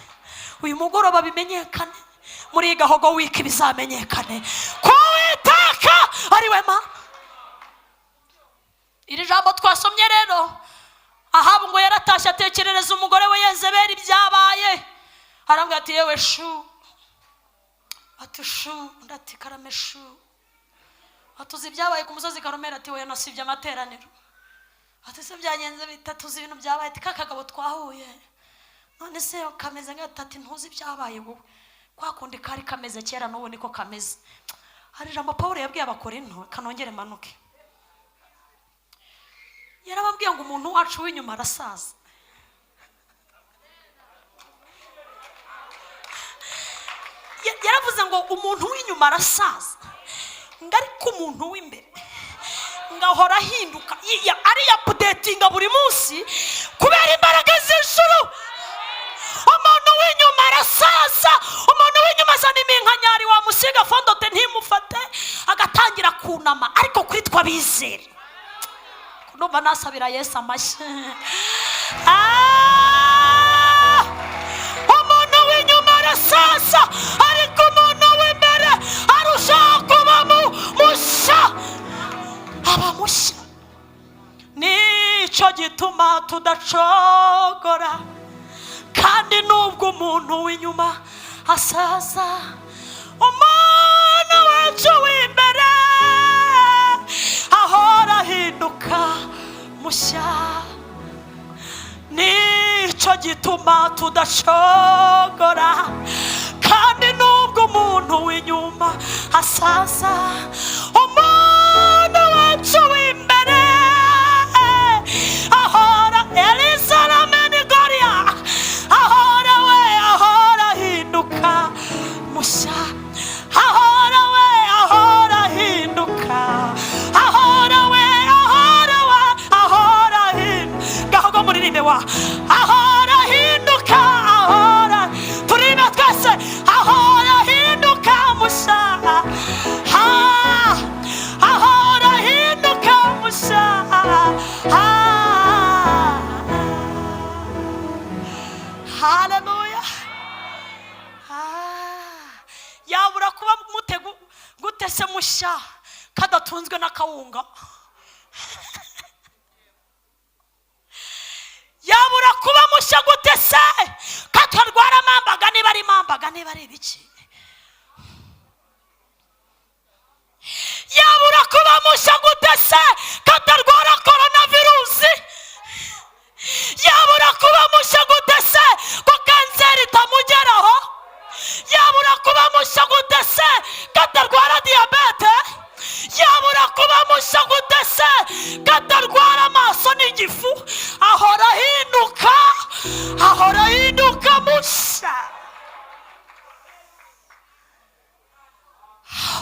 [SPEAKER 1] uyu mugoroba bimenyekane, muri gahogo wiki bizamenyekane ko Uwiteka ari we Mana. Iri jambo twasomye rero, Ahabu ngo yaratashye atekerereza umugore we Yezebeli ibyabaye. Arambwira ati yewe shu, ati shu, ndati karame shu, atuzi ibyabaye ku musozi Karumeli. Ati we nasibye amateraniro. Ati se byagenze bita, tuzi ibintu byabaye. Ati kakagabo twahuye none se kameze nk'atati, ntuzi ibyabaye wowe, kwa kundi kari kameze kera n'ubu niko kameze. Hari jambo Pawulo yabwiye Abakorinto, kanongere manuke, yarababwiye ngo umuntu wacu w'inyuma arasaza. Yaravuze ngo umuntu w'inyuma arasaza, ariko umuntu w'imbere ngahora ahinduka, ari updatinga buri munsi kubera imbaraga z'ijuru. Umuntu w'inyuma arasaza, umuntu w'inyuma azana iminkanyari, wamusiga fondote ntimufate, agatangira kunama. Ariko kuri twe abizera, numva nasabira Yesu amashyi. Umuntu w'inyuma arasaza, ariko umuntu w'imbere arushaho kuba mushya, aba mushya. Nicyo gituma tudacogora, kandi nubwo umuntu w'inyuma asaza, umuntu wacu w'imbere ahora ahinduka mushya. Nicyo gituma tudacogora, kandi nubwo umuntu w'inyuma asaza, umuntu wacu w'imbere ahora elisaramenigoria, ahora ahinduka mushya, ahora ahinduka, ahora gahogo muririmbe wa, ahora ahinduka, turirimbe twese, ahora ahinduka mushya, ahora ahinduka mushya. Haleluya. Yabura kuba gute se mushya kadatunzwe n'akawunga? Yabura kuba mushya gute se katarwara amambaga, niba ari mambaga, niba ari ibiki? Yabura kuba mushya gute se katarwara coronavirusi? Yabura kuba mushya gute se ko kanseri itamugeraho? Yabura kuba mushya gute se katarwara diyabete? Yabura kuba mushya gute se katarwara amaso n'igifu? Ahora ahinduka mushya,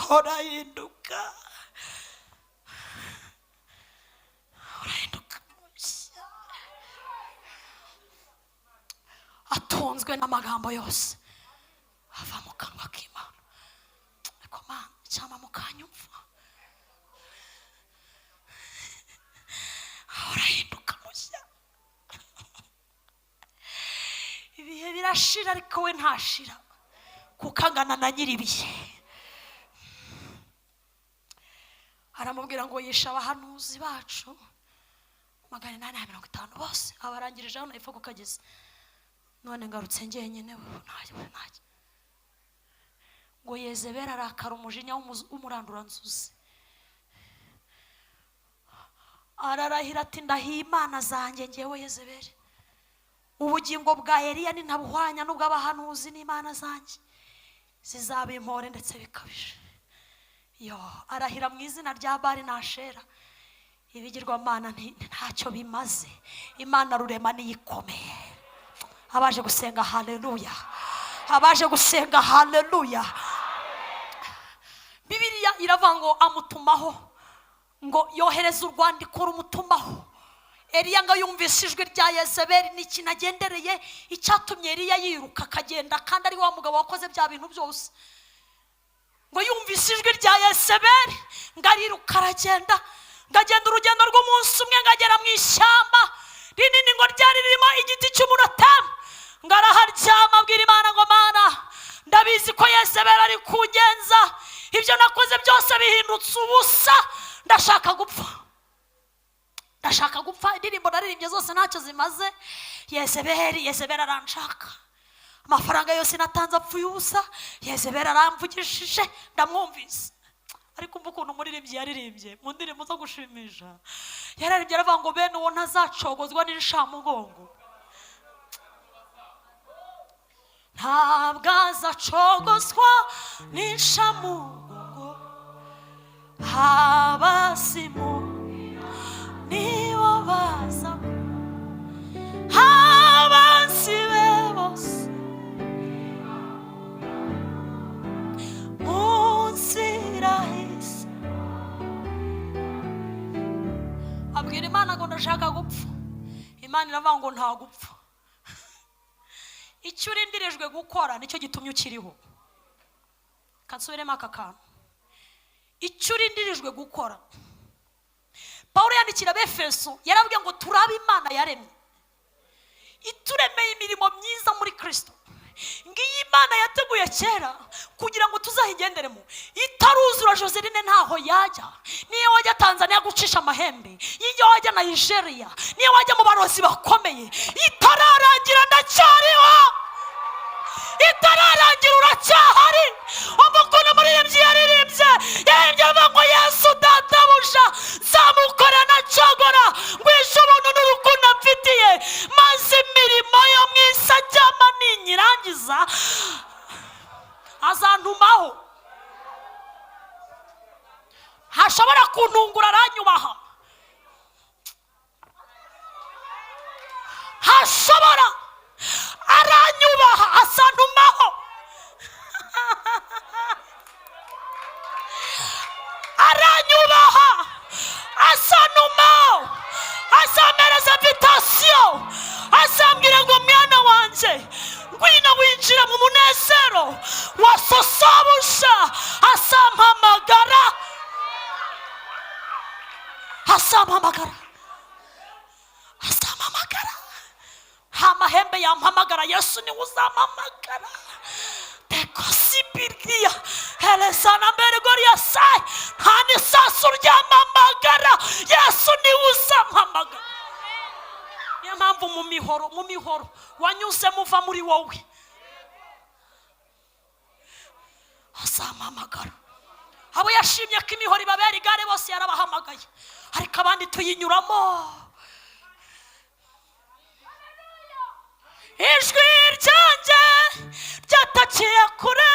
[SPEAKER 1] ahora ahinduka mushya. Atunzwe n'amagambo yose ava mu kanwa k'Imana. Ariko Mana, cyangwa mukanyumva, ahora ahinduka mushya. yashira ariko we ntashira kuko angana na nyiribiye. Aramubwira ngo yisha abahanuzi bacu 850 bose abarangirije hano ipfa kukageza. None ngarutse njyenyine ntajye ngo Yezebeli arakara umujinya w'umuranduranzuzi. Ararahira ati ndahiye imana zanjye ngewe Yezebeli, ubugingo bwa Eliya nintabuhwanya n'ubw'abahanuzi n'imana zanjye zizaba impore ndetse bikabije. Arahira mu izina rya Bali na Ashera. Ibigirwamana ntacyo bimaze, Imana rurema niyikomeye. Abaje gusenga haleluya, abaje gusenga haleluya. Bibiliya iravuga ngo amutumaho, ngo yohereza urwandiko rumutumaho. Eliya ngo yumvise ijwi rya Yezebeli n'ikinagendereye icyatumye Eliya yiruka akagenda, kandi ari wa mugabo wakoze bya bintu byose. Ngo yumvise ijwi rya Yezebeli ngo ariruka aragenda, ngagenda urugendo rw'umunsi umwe ngagera mu ishyamba rinini ngo ryari ririmo igiti cy'umunotemu. Ngo araharyama abwira Imana ngo Mana, ndabizi ko Yezebeli ari kungenza, ibyo nakoze byose bihindutse ubusa, ndashaka gupfa. Indirimbo naririmbye zose ntacyo zimaze. Yezebeli aranshaka, amafaranga yose natanze apfuye ubusa. Yezebeli aramvugishije ndamwumvise. Ariko umva ukuntu umuririmbyi yaririmbye mu ndirimbo zo gushimisha. Yararimbye aravuga ngo bene uwo ntazacogozwa n'inshamugongo, ntabwo azacogozwa n'inshamugongo, abasimu nibo baza, abansi be bose munzira heza. Abwira Imana ngo ndashaka gupfa. Imana iravuga ngo nta gupfa. Icyo urindirijwe gukora nicyo gitumye ukiriho. Kansubiremo aka kantu. Icyo urindirijwe gukora. Paulo yandikira Abefeso yarabwiye ngo turabe Imana yaremye, ituremeye imirimo myiza muri Kristo. Ngiyi Imana yateguye kera kugira ngo tuzahigenderemo. Itaruzura Joseline ntaho yajya. Niyo wajya Tanzania gucisha amahembe, iyo wajya Nigeria, niyo wajya mu barozi bakomeye, itararangira ndacyariho, itararangira uracyahari. Umukono muririmbyi yaririmbye ngo Yesu databuja nzamukora nacogora, ngwishe ubuntu n'urukundo mfitiye, maze imirimo yo mu isi ajyama ninyirangiza azantumaho. Hashobora kuntungura aranyubaha, hashobora aranyubaha azantumaho. Aranyubaha azantumaho, azamereza invitation, azambwira ngo mwana wanje ngwino winjira mu munezero wasosabusha. Azampamagara, nta mahembe yampamagara, Yesu niwe uzampamagara. Tekosibiriya helesana mbere goriya sai, nta n'isasu ryampamagara, Yesu niwe uzampamagara. Niyo mpamvu mu mihoro wanyuze muva muri wowe azampamagara. Abo yashimye ko imihoro ibabera igare bose yarabahamagaye, ariko abandi tuyinyuramo. Ijwi ryanjye ryatakiye kure,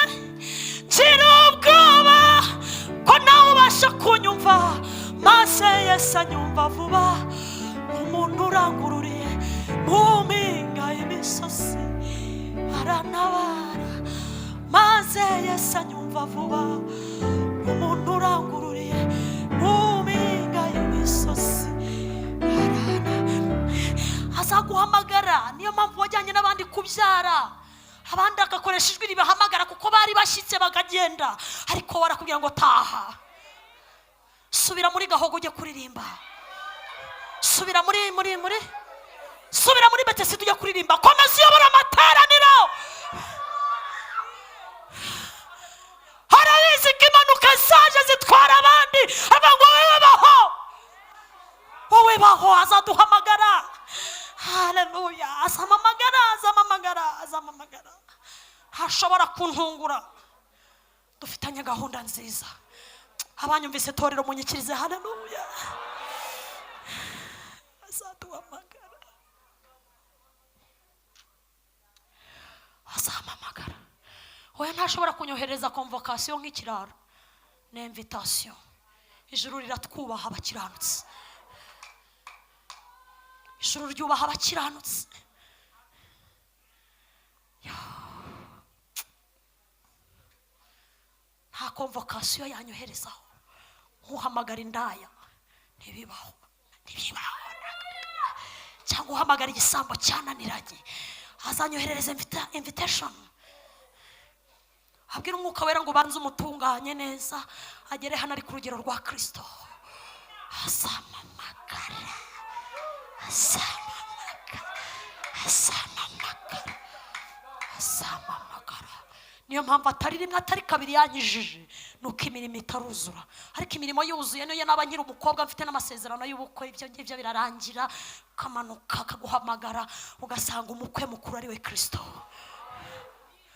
[SPEAKER 1] ngira ubwoba ko nawe ubasha kunyumva, maze Yesu anyumva vuba. Umuntu urangururiye mu mpinga y'imisozi arantabara, maze Yesu anyumva vuba. Umuntu urangururiye mu mpinga y'imisozi azaguhamagara. Niyo mpamvu wajyanye n'abandi kubyara, abandi agakoresha ijwi ribahamagara kuko bari bashyitse bakagenda, ariko barakubwira ngo taha, subira muri Gahogo ujye kuririmba, subira muri subira muri Betesida ujya kuririmba, komeza uyobora amateraniro. Harabizi ko impanuka zaje zitwara abandi, avuga ngo wowe baho, azaduhamagara. Haleluya, azamamagara. Hashobora kuntungura, dufitanye gahunda nziza. Abanyumvise torero munyikirize, haleluya. Azamamagara. Oya ntashobora kunyohereza convocation nk'ikiraro, ni invitation. Ijuru riratwubaha abakiranutsi, ijuru ryubaha abakiranutsi. Nta convocation yanyoherezaho uhamagara indaya, ntibibaho. Cyangwa uhamagara igisambo cyananiranye, azanyoherereza invitation. Abwira umwuka wera ngo banze umutunganye neza, agere hano ari ku rugero rwa Kristo. Azamamagara. Niyo mpamvu atari rimwe atari kabiri yankijije, nuko imirimo itaruzura. Ariko imirimo yuzuye niyo naba nkiri umukobwa mfite n'amasezerano y'ubukwe, ibyo ngibyo birarangira, kamanuka akaguhamagara ugasanga umukwe mukuru ari we Kristo.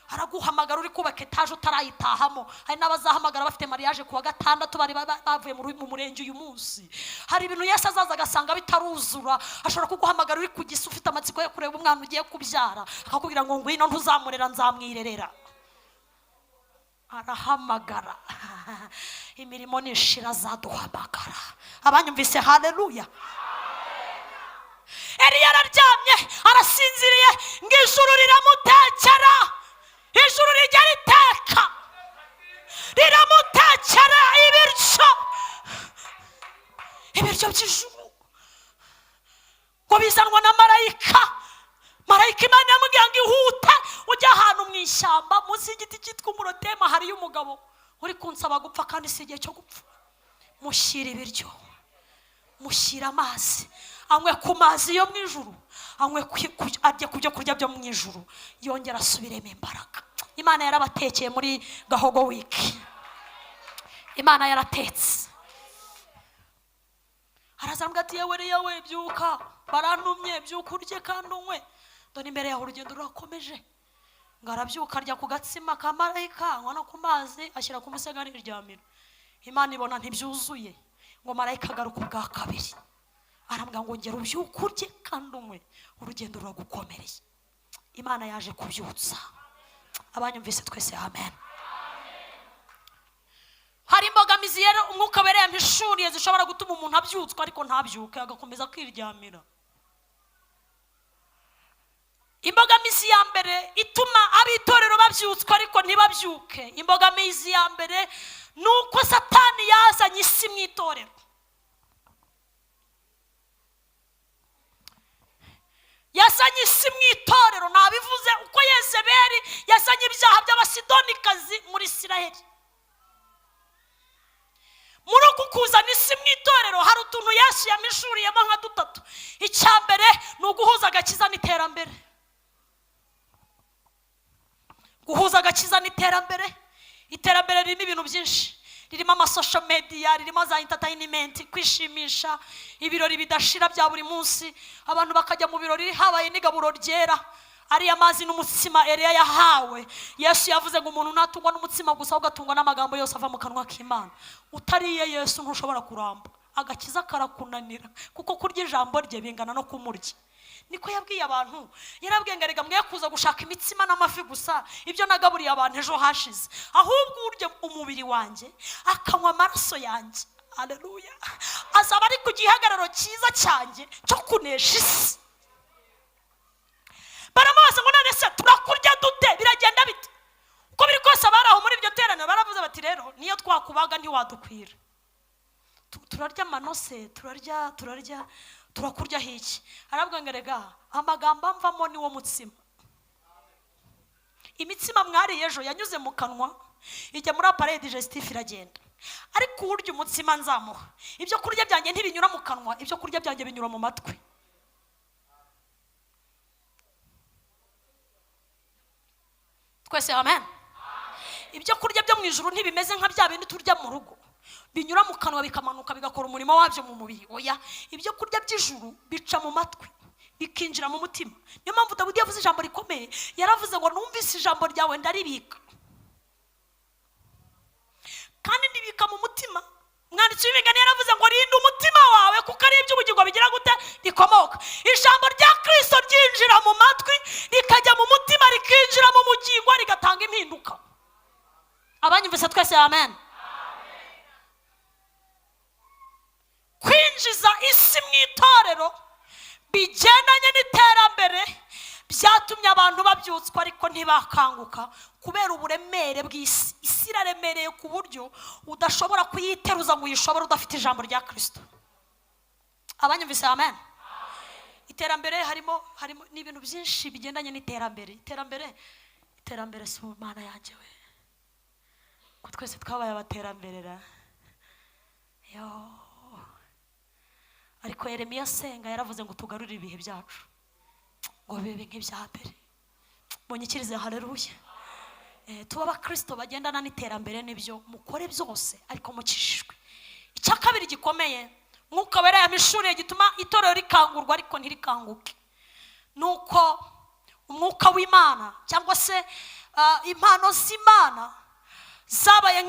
[SPEAKER 1] Araguhamagara uri kubaka etaje utarayitahamo. Hari n'abazahamagara bafite mariage kuwa gatandatu bari bavuye mu murenge uyu munsi. Hari ibintu Yesu azaza agasanga bitaruzura. Ashobora kuguhamagara uri kugisa ufite amatsiko yo kureba umwana ugiye kubyara, akakubwira ngo ngwino ntuzamurera nzamwirerera. Arahamagara. Imirimo nishira azaduhamagara. Abanyumvise, haleluya. Eliya araryamye arasinziriye, ngo ijuru riramutekera. Ijuru rijya riteka, riramutekera ibiryo by'ijuru, ngo bizanwa na marayika. Marayika Imana yamubwiye ngo ihute ujya ahantu mu ishyamba munsi y'igiti cyitwa umurotema, hariyo umugabo uri kunsaba gupfa kandi si igihe cyo gupfa. Mushyira ibiryo, mushyira amazi, anywe ku mazi yo mu ijuru, arye ku byo kurya byo mu ijuru, yongera asubiremo imbaraga. Imana yarabatekeye muri Gahogo wiki. Imana yaratetse. Arazambwa ati yewe byuka, barantumye, byuka urye kandi unywe, dore imbere yaho urugendo rurakomeje. Ngo arabyuka arya ku gatsima ka marayika, anywa no ku mazi, ashyira ku musego ariryamira. Imana ibona ntibyuzuye, ngo marayika agaruka ubwa kabiri, arambwira ngo ngera ubyuka urye kandi unywe, urugendo ruragukomereye. Imana yaje kubyutsa. Abanyumvise twese, amen. Hari imbogamizi rero umwuka wera yampishuriye zishobora gutuma umuntu abyutswa ariko ntabyuke, agakomeza kwiryamira. Imbogamizi ya mbere ituma abitorero babyutswa ariko ntibabyuke, imbogamizi ya mbere nuko Satani yazanye isi mu itorero. Yazanye isi mu itorero, nabivuze uko Yezebeli yazanye ibyaha by'abasidonikazi muri Isiraheli. Muri uku kuzana isi mu itorero hari utuntu Yesu yamishuriyemo nka dutatu. Icya mbere ni uguhuza agakiza n'iterambere. Guhuza agakiza n'iterambere. Iterambere ririmo ibintu byinshi, ririmo amasocial media, ririmo za entertainment, kwishimisha, ibirori bidashira bya buri munsi. Abantu bakajya mu birori habaye n'igaburo ryera, ari amazi n'umutsima Eliya yahawe. Yesu yavuze ngo umuntu natungwa n'umutsima gusa, ugatungwa n'amagambo yose ava mu kanwa k'Imana. Utariye Yesu ntushobora kuramba, agakiza karakunanira, kuko kurya ijambo rye bingana no kumurya. Niko yabwiye abantu. Yarabwiye ngo erega mwe kuza gushaka imitsima n'amafi gusa, ibyo nagaburiye abantu ejo hashize, ahubwo urye umubiri wanjye akanywa amaraso yanjye. Haleluya. Azaba ari ku gihagararo cyiza cyanjye cyo kunesha isi. Baramubaza ngo none se turakurya dute, biragenda bite? Uko biri kose abaraho muri iryo teraniro baravuze bati rero niyo twakubaga ntiwadukwira. Turarya manose, turarya turakurya hiki. Arabwa ngo erega amagambo amvamo ni wo mutsima. Imitsima mwari ejo yanyuze mu kanwa, ijya muri appareil digestif iragenda. Ariko urya umutsima nzamuha, ibyo kurya byanjye ntibinyura mu kanwa, ibyo kurya byanjye binyura mu matwi. twese amen. Ibyo kurya byo mu ijuru ntibimeze nka bya bindi turya mu rugo binyura mu kanwa bikamanuka bigakora umurimo wabyo mu mubiri. Oya, ibyo kurya by'ijuru bica mu matwi bikinjira mu mutima. Niyo mpamvu Dawidi yavuze ijambo rikomeye, yaravuze ngo numvise ijambo ryawe ndaribika kandi ndibika mu mutima. Umwanditsi w'imigani yaravuze ngo rinda umutima wawe kuko ari iby'ubugingo bigira gute rikomoka. Ijambo rya Kristo ryinjira mu matwi rikajya mu mutima rikinjira mu bugingo rigatanga impinduka. Abanyumvise twese amen. Kwinjiza isi mu itorero bigendanye n'iterambere byatumye abantu babyutswa ariko ntibakanguka kubera uburemere bw'isi. Isi iraremereye ku buryo udashobora kuyiteruza ngo uyishobore udafite ijambo rya Kristo. Abanyumvise amen. Iterambere harimo n'ibintu byinshi bigendanye n'iterambere. Iterambere si Imana yanjye we, ko twese twabaye abateramberera yo. Ariko Yeremiya asenga yaravuze ngo tugarurire ibihe byacu ngo bibe nk'ibya mbere. Munyikirize haleluya. Tuba abakristo bagendana n'iterambere n'ibyo mukore byose ariko mukishijwe. Icya kabiri gikomeye Mwuka Wera yamishuriye gituma itorero rikangurwa ariko ntirikanguke, nuko umwuka w'Imana cyangwa se impano z'Imana zabaye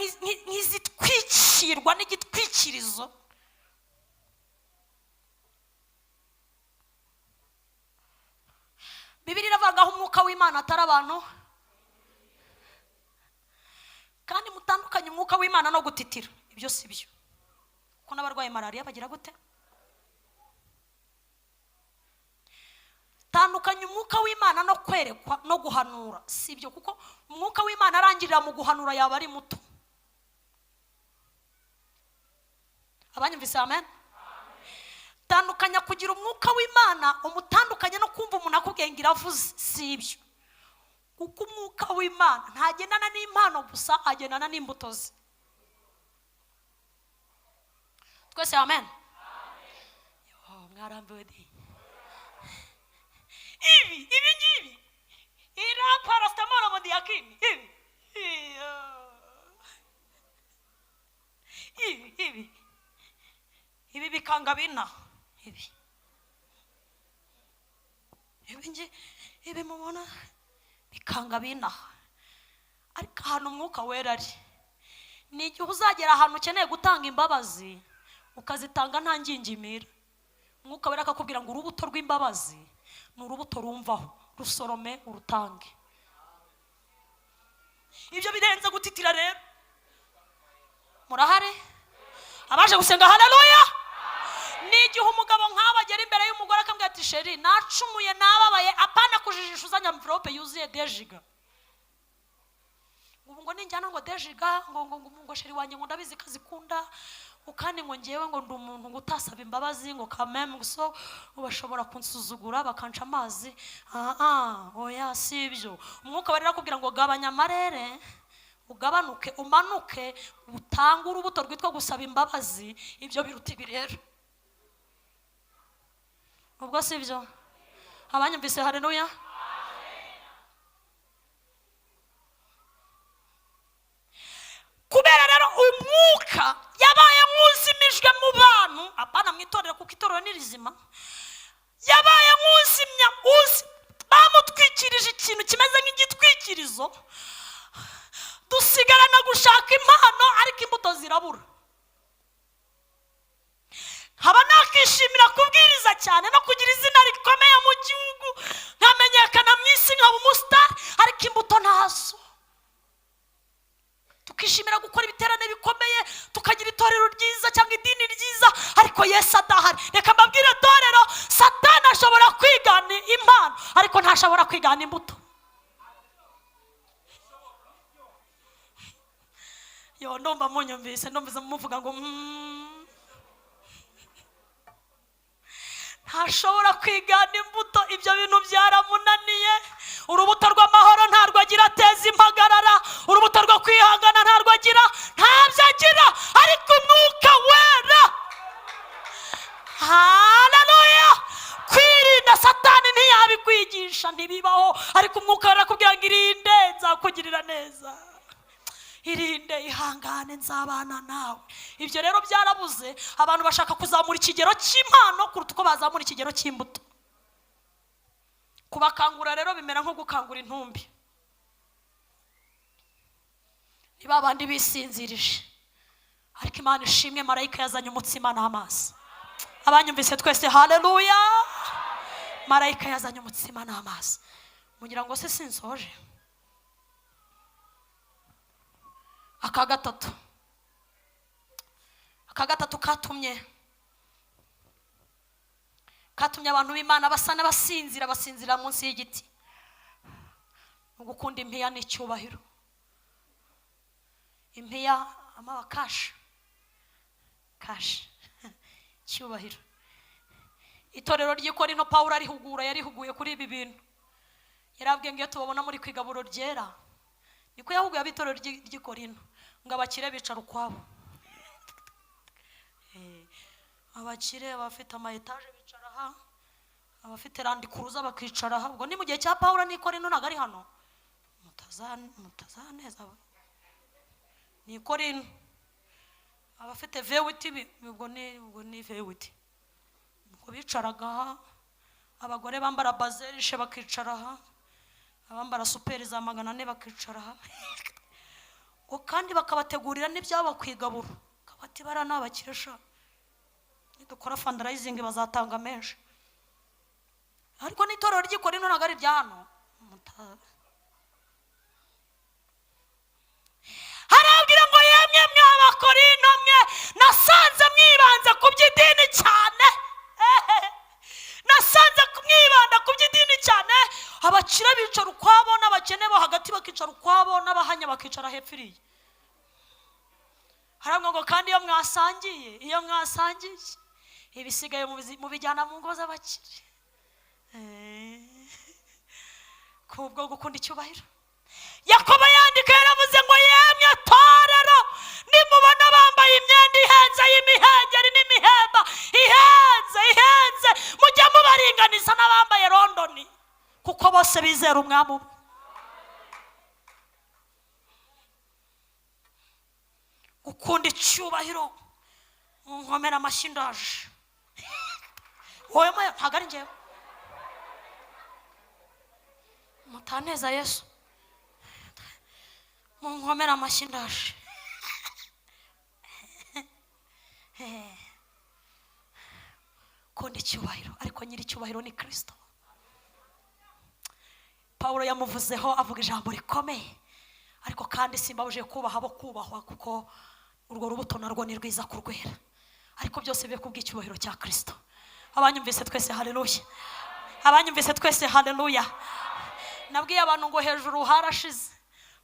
[SPEAKER 1] nk'izitwikirwa n'igitwikirizo. Bibiliya iravuga aho umwuka w'Imana atari abantu, kandi mutandukanye umwuka w'Imana no gutitira. Ibyo si byo, kuko n'abarwaye malaria bagira gute? Tandukanye umwuka w'Imana no kwerekwa no guhanura. Si byo, kuko umwuka w'Imana arangirira mu guhanura yaba ari muto. Abanyumvise amen. Tandukanya kugira umwuka w'Imana umutandukanye no kumva umuntu akubwiye ngo iravuze. Si ibyo, kuko umwuka w'Imana ntagendana n'impano gusa, agendana n'imbuto ze. Twese amen. Mwarambiwe di ibi ngibi ira paracetamol mu diakini ibi bikanga bina ibi mubona bikanga bina. Ariko ahantu umwuka wera ari ni igihe uzagera ahantu ukeneye gutanga imbabazi ukazitanga nta ngingimira. Umwuka Wera akakubwira ngo urubuto rw'imbabazi ni urubuto rumvaho, rusorome urutange. Ibyo birenze gutitira rero. Murahari abaje gusenga haleluya. Ni igihe umugabo nk'aba agera imbere y'umugore akambwira ati sheri nacumuye nababaye apana kujijisha uzanya envelope yuzuye dejiga. Ngo ninjyana ngo dejiga ngo sheri wanjye ngo ndabizi kazikunda ukandi ngo ngewe ngo ndi umuntu ngo utasaba imbabazi ngo kameme so ubashobora kunsuzugura bakanca amazi. Oya si ibyo. Umwuka Wera akubwira ngo gabanya amarere ugabanuke umanuke utanga urubuto rwitwa gusaba imbabazi. Ibyo biruta ibi rero. Ubwo si ibyo. Abanyumvise haleluya. Kubera rero umwuka yabaye nk'uzimijwe mu bantu, apana mu itorero kuko itorero ni rizima, yabaye nk'uzimya bamutwikirije ikintu kimeze nk'igitwikirizo, dusigarana gushaka impano ariko imbuto zirabura. Haba nakishimira kubwiriza cyane no kugira izina rikomeye mu gihugu nkamenyekana mu isi nkaba umusitari ariko imbuto ntazo. Tukishimira gukora ibiterane bikomeye tukagira itorero ryiza cyangwa idini ryiza ariko Yesu adahari. Reka mbabwire itorero Satani ashobora kwigana impano ariko ntashobora kwigana imbuto. Yo ndumva munyumvise, ndumvise muvuga ngo ntashobora kwigana imbuto. Ibyo bintu byaramunaniye. Urubuto rw'amahoro ntarwo agira, ateza impagarara. Urubuto rwo kwihangana ntarwo agira, ntabyo agira. Ariko umwuka Wera, haleluya, kwirinda Satani ntiyabikwigisha, ntibibaho. Ariko umwuka Wera akubwira ngo irinde nzakugeza irinde, ihangane, nzabana nawe. Ibyo rero byarabuze. Abantu bashaka kuzamura ikigero cy'impano kuruta uko bazamura ikigero cy'imbuto. Kubakangura rero bimera nko gukangura intumbi. Niba abandi bisinzirije, ariko Imana ishimwe, marayika yazanye umutsima n'amazi. Abanyumvise twese haleluya. Marayika yazanye umutsima n'amazi. Mugira ngo se sinsoje? Aka gatatu katumye abantu b'Imana basa n'abasinzira munsi y'igiti. Ugukunda impiya n'icyubahiro. Impiya amabakashi cyubahiro. Itorero ry'Ikorinto Pawulo yarihuguye kuri ibi bintu. Yarabwiye ngo tubabona muri kwigaburo ryera, niko yahuguye abitorero ry'Ikorinto ngo abakire bicara ukwabo. Abakire abafite ama etage bicara aha, abafite randi kuruza bakicara aha. Ubwo ni mu gihe cya Pawulo n'Ikorinto ntago ari hano. Mutazaneza n'Ikorinto. Abafite vewiti ubwo ni vewiti. Ubwo bicaraga aha. Abagore bambara bazerishe bakicara aha. Abambara superi za 400 bakicara aha. Ngo kandi bakabategurira n'ibyabo kwigaburo. Kabati bara n'abakiresha. Nidukora fundraising bazatanga menshi. Ariko n'itorero ry'Ikorinto ntago ari rya hano. Harabwira ngo yemwe mw'Abakorinto mwe nasanze mwibanza ku by'idini cyane. Nasanze kumwibanda ku by'idini cyane. Abakire bicara ukwabo n'abakene bo hagati bakicara ukwabo n'abahanya bakicara hepfiriye. Harabwira ngo kandi iyo mwasangiye ibisigaye mu bijyana mu ngo z'abakire. Kubwo gukunda icyubahiro. Yakobo yandika yaravuze ngo yemye torero nimubona bambaye imyenda ihenze y'imihengeri n'imihemba ihenze mujya mubaringaniza n'abambaye Londoni kuko bose bizera umwami umwe. Gukunda icyubahiro nkomera amashyi ndaje. Wowe ntago ari njyewe. Mutaneza Yesu. Munkomera amashyi ndaje. Kunda icyubahiro, ariko nyiri icyubahiro ni Kristo. Pawulo yamuvuzeho avuga ijambo rikomeye, ariko kandi simbabuje kubaha abo kubahwa kuko urwo rubuto narwo ni rwiza kurwera. Ariko byose bibe kubw'icyubahiro cya Kristo. Abanyumvise twese haleluya. Abanyumvise twese haleluya. Nabwiye abantu ngo hejuru harashize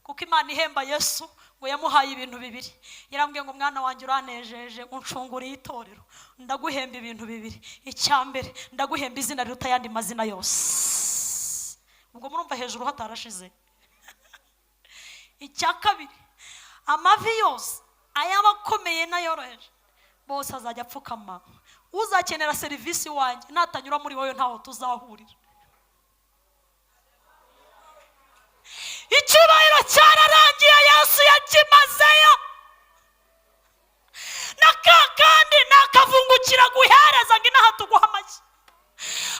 [SPEAKER 1] kuko Imana ihemba Yesu ngo yamuhaye ibintu bibiri. Yarambwiye ngo mwana wanjye uranejeje uncunguriye itorero, ndaguhemba ibintu bibiri. Icyambere ndaguhemba izina riruta yandi mazina yose. Ubwo murumva hejuru hatarashize. Icyakabiri amavi yose ayabakomeye n'ayoroheje bose azajya apfukama. Uzakenera serivisi wanjye natanyura muri wowe ntaho tuzahurira. Icyubahiro cyararangiye, Yesu yakimazeyo. Nakakandi nakavungukira guhereza ngo inaha tuguha amashyi.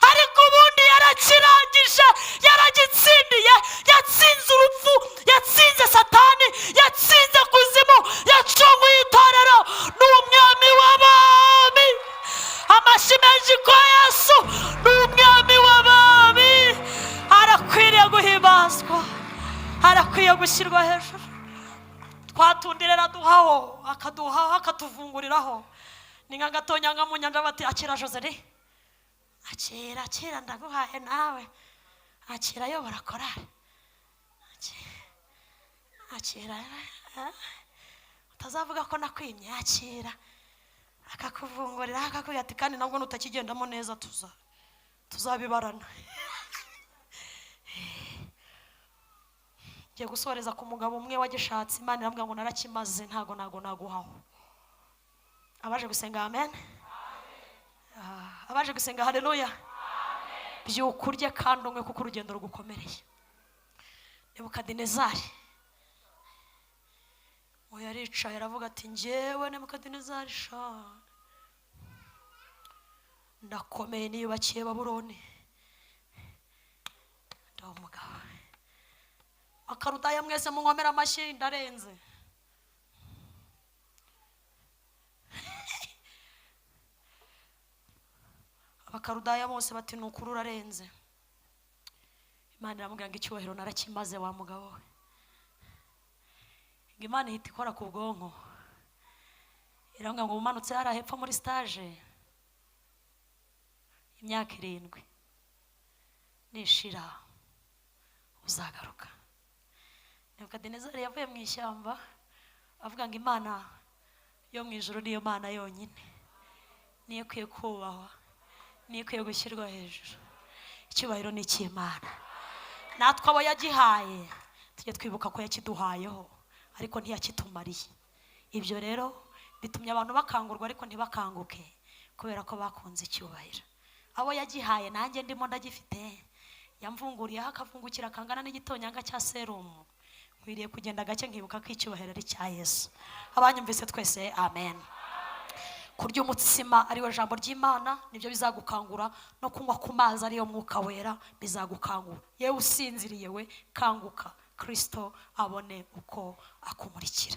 [SPEAKER 1] Ariko ubundi yarakirangije, yaragitsindiye, yatsinze urupfu, yatsinze Satani, yatsinze kuzimu, yacunguye itorero. Ni umwami w'abami. Amashyi menshi kwa Yesu. Ni umwami w'abami. Arakwiriye guhimbazwa, arakwiye gushyirwa hejuru. Twatundirera duhaho akaduhaho akatuvunguriraho. Ni nka gatonya nka mu nyanja bati akira Joseri, akira ndaguhaye nawe, akira yo barakorare, akira utazavuga ko nakwimye, akira akakuvungurira akakubwira ati kandi nabwo nutakigendamo neza tuzabibarana. Ngiye gusoreza ku mugabo umwe wagishatse, Imana irambwira ngo narakimaze ntago naguhaho. Abaje gusenga amen. Abaje gusenga haleluya. Byukurye kandi umwe kuko urugendo rugukomereye. Nebukadinezari yaricaye aravuga ati njyewe Nebukadinezari ndakomeye niyubakiye Babuloni, ndaho umugabo. Akaludaya mwese munkomera amashyi, ndarenze. Abakaludaya bose bati nukuri urarenze. Imana iramubwira ngo icyubahiro narakimaze wa mugabo we. Imana ihita ikora ku bwonko, iramubwira ngo umanutse hariya hepfo muri stage imyaka 7 nishira uzagaruka. Nebukadinezari yavuye mu ishyamba avuga ngo Imana yo mu ijuru niyo Mana yonyine, niyo ikwiye kubahwa, niyo ikwiye gushyirwa hejuru. Icyubahiro ni icy'Imana, natwe abo yagihaye tujye twibuka ko yakiduhayeho ariko ntiyakitumariye. Ibyo rero bitumye abantu bakangurwa ariko ntibakanguke kubera ko bakunze icyubahiro. Abo yagihaye nanjye ndimo ndagifite, yamvunguriyeho akavungukira kangana n'igitonyanga cya serumu. Nkwiriye kugenda gake nkibuka ko icyubahiro ari cya Yesu. Abanyumvise twese amen. Kurya umutsima ariwe jambo ry'Imana nibyo bizagukangura, no kunywa ku mazi ariyo mwuka wera bizagukangura. Yewe usinziriye we kanguka, Kristo abone uko akumurikira.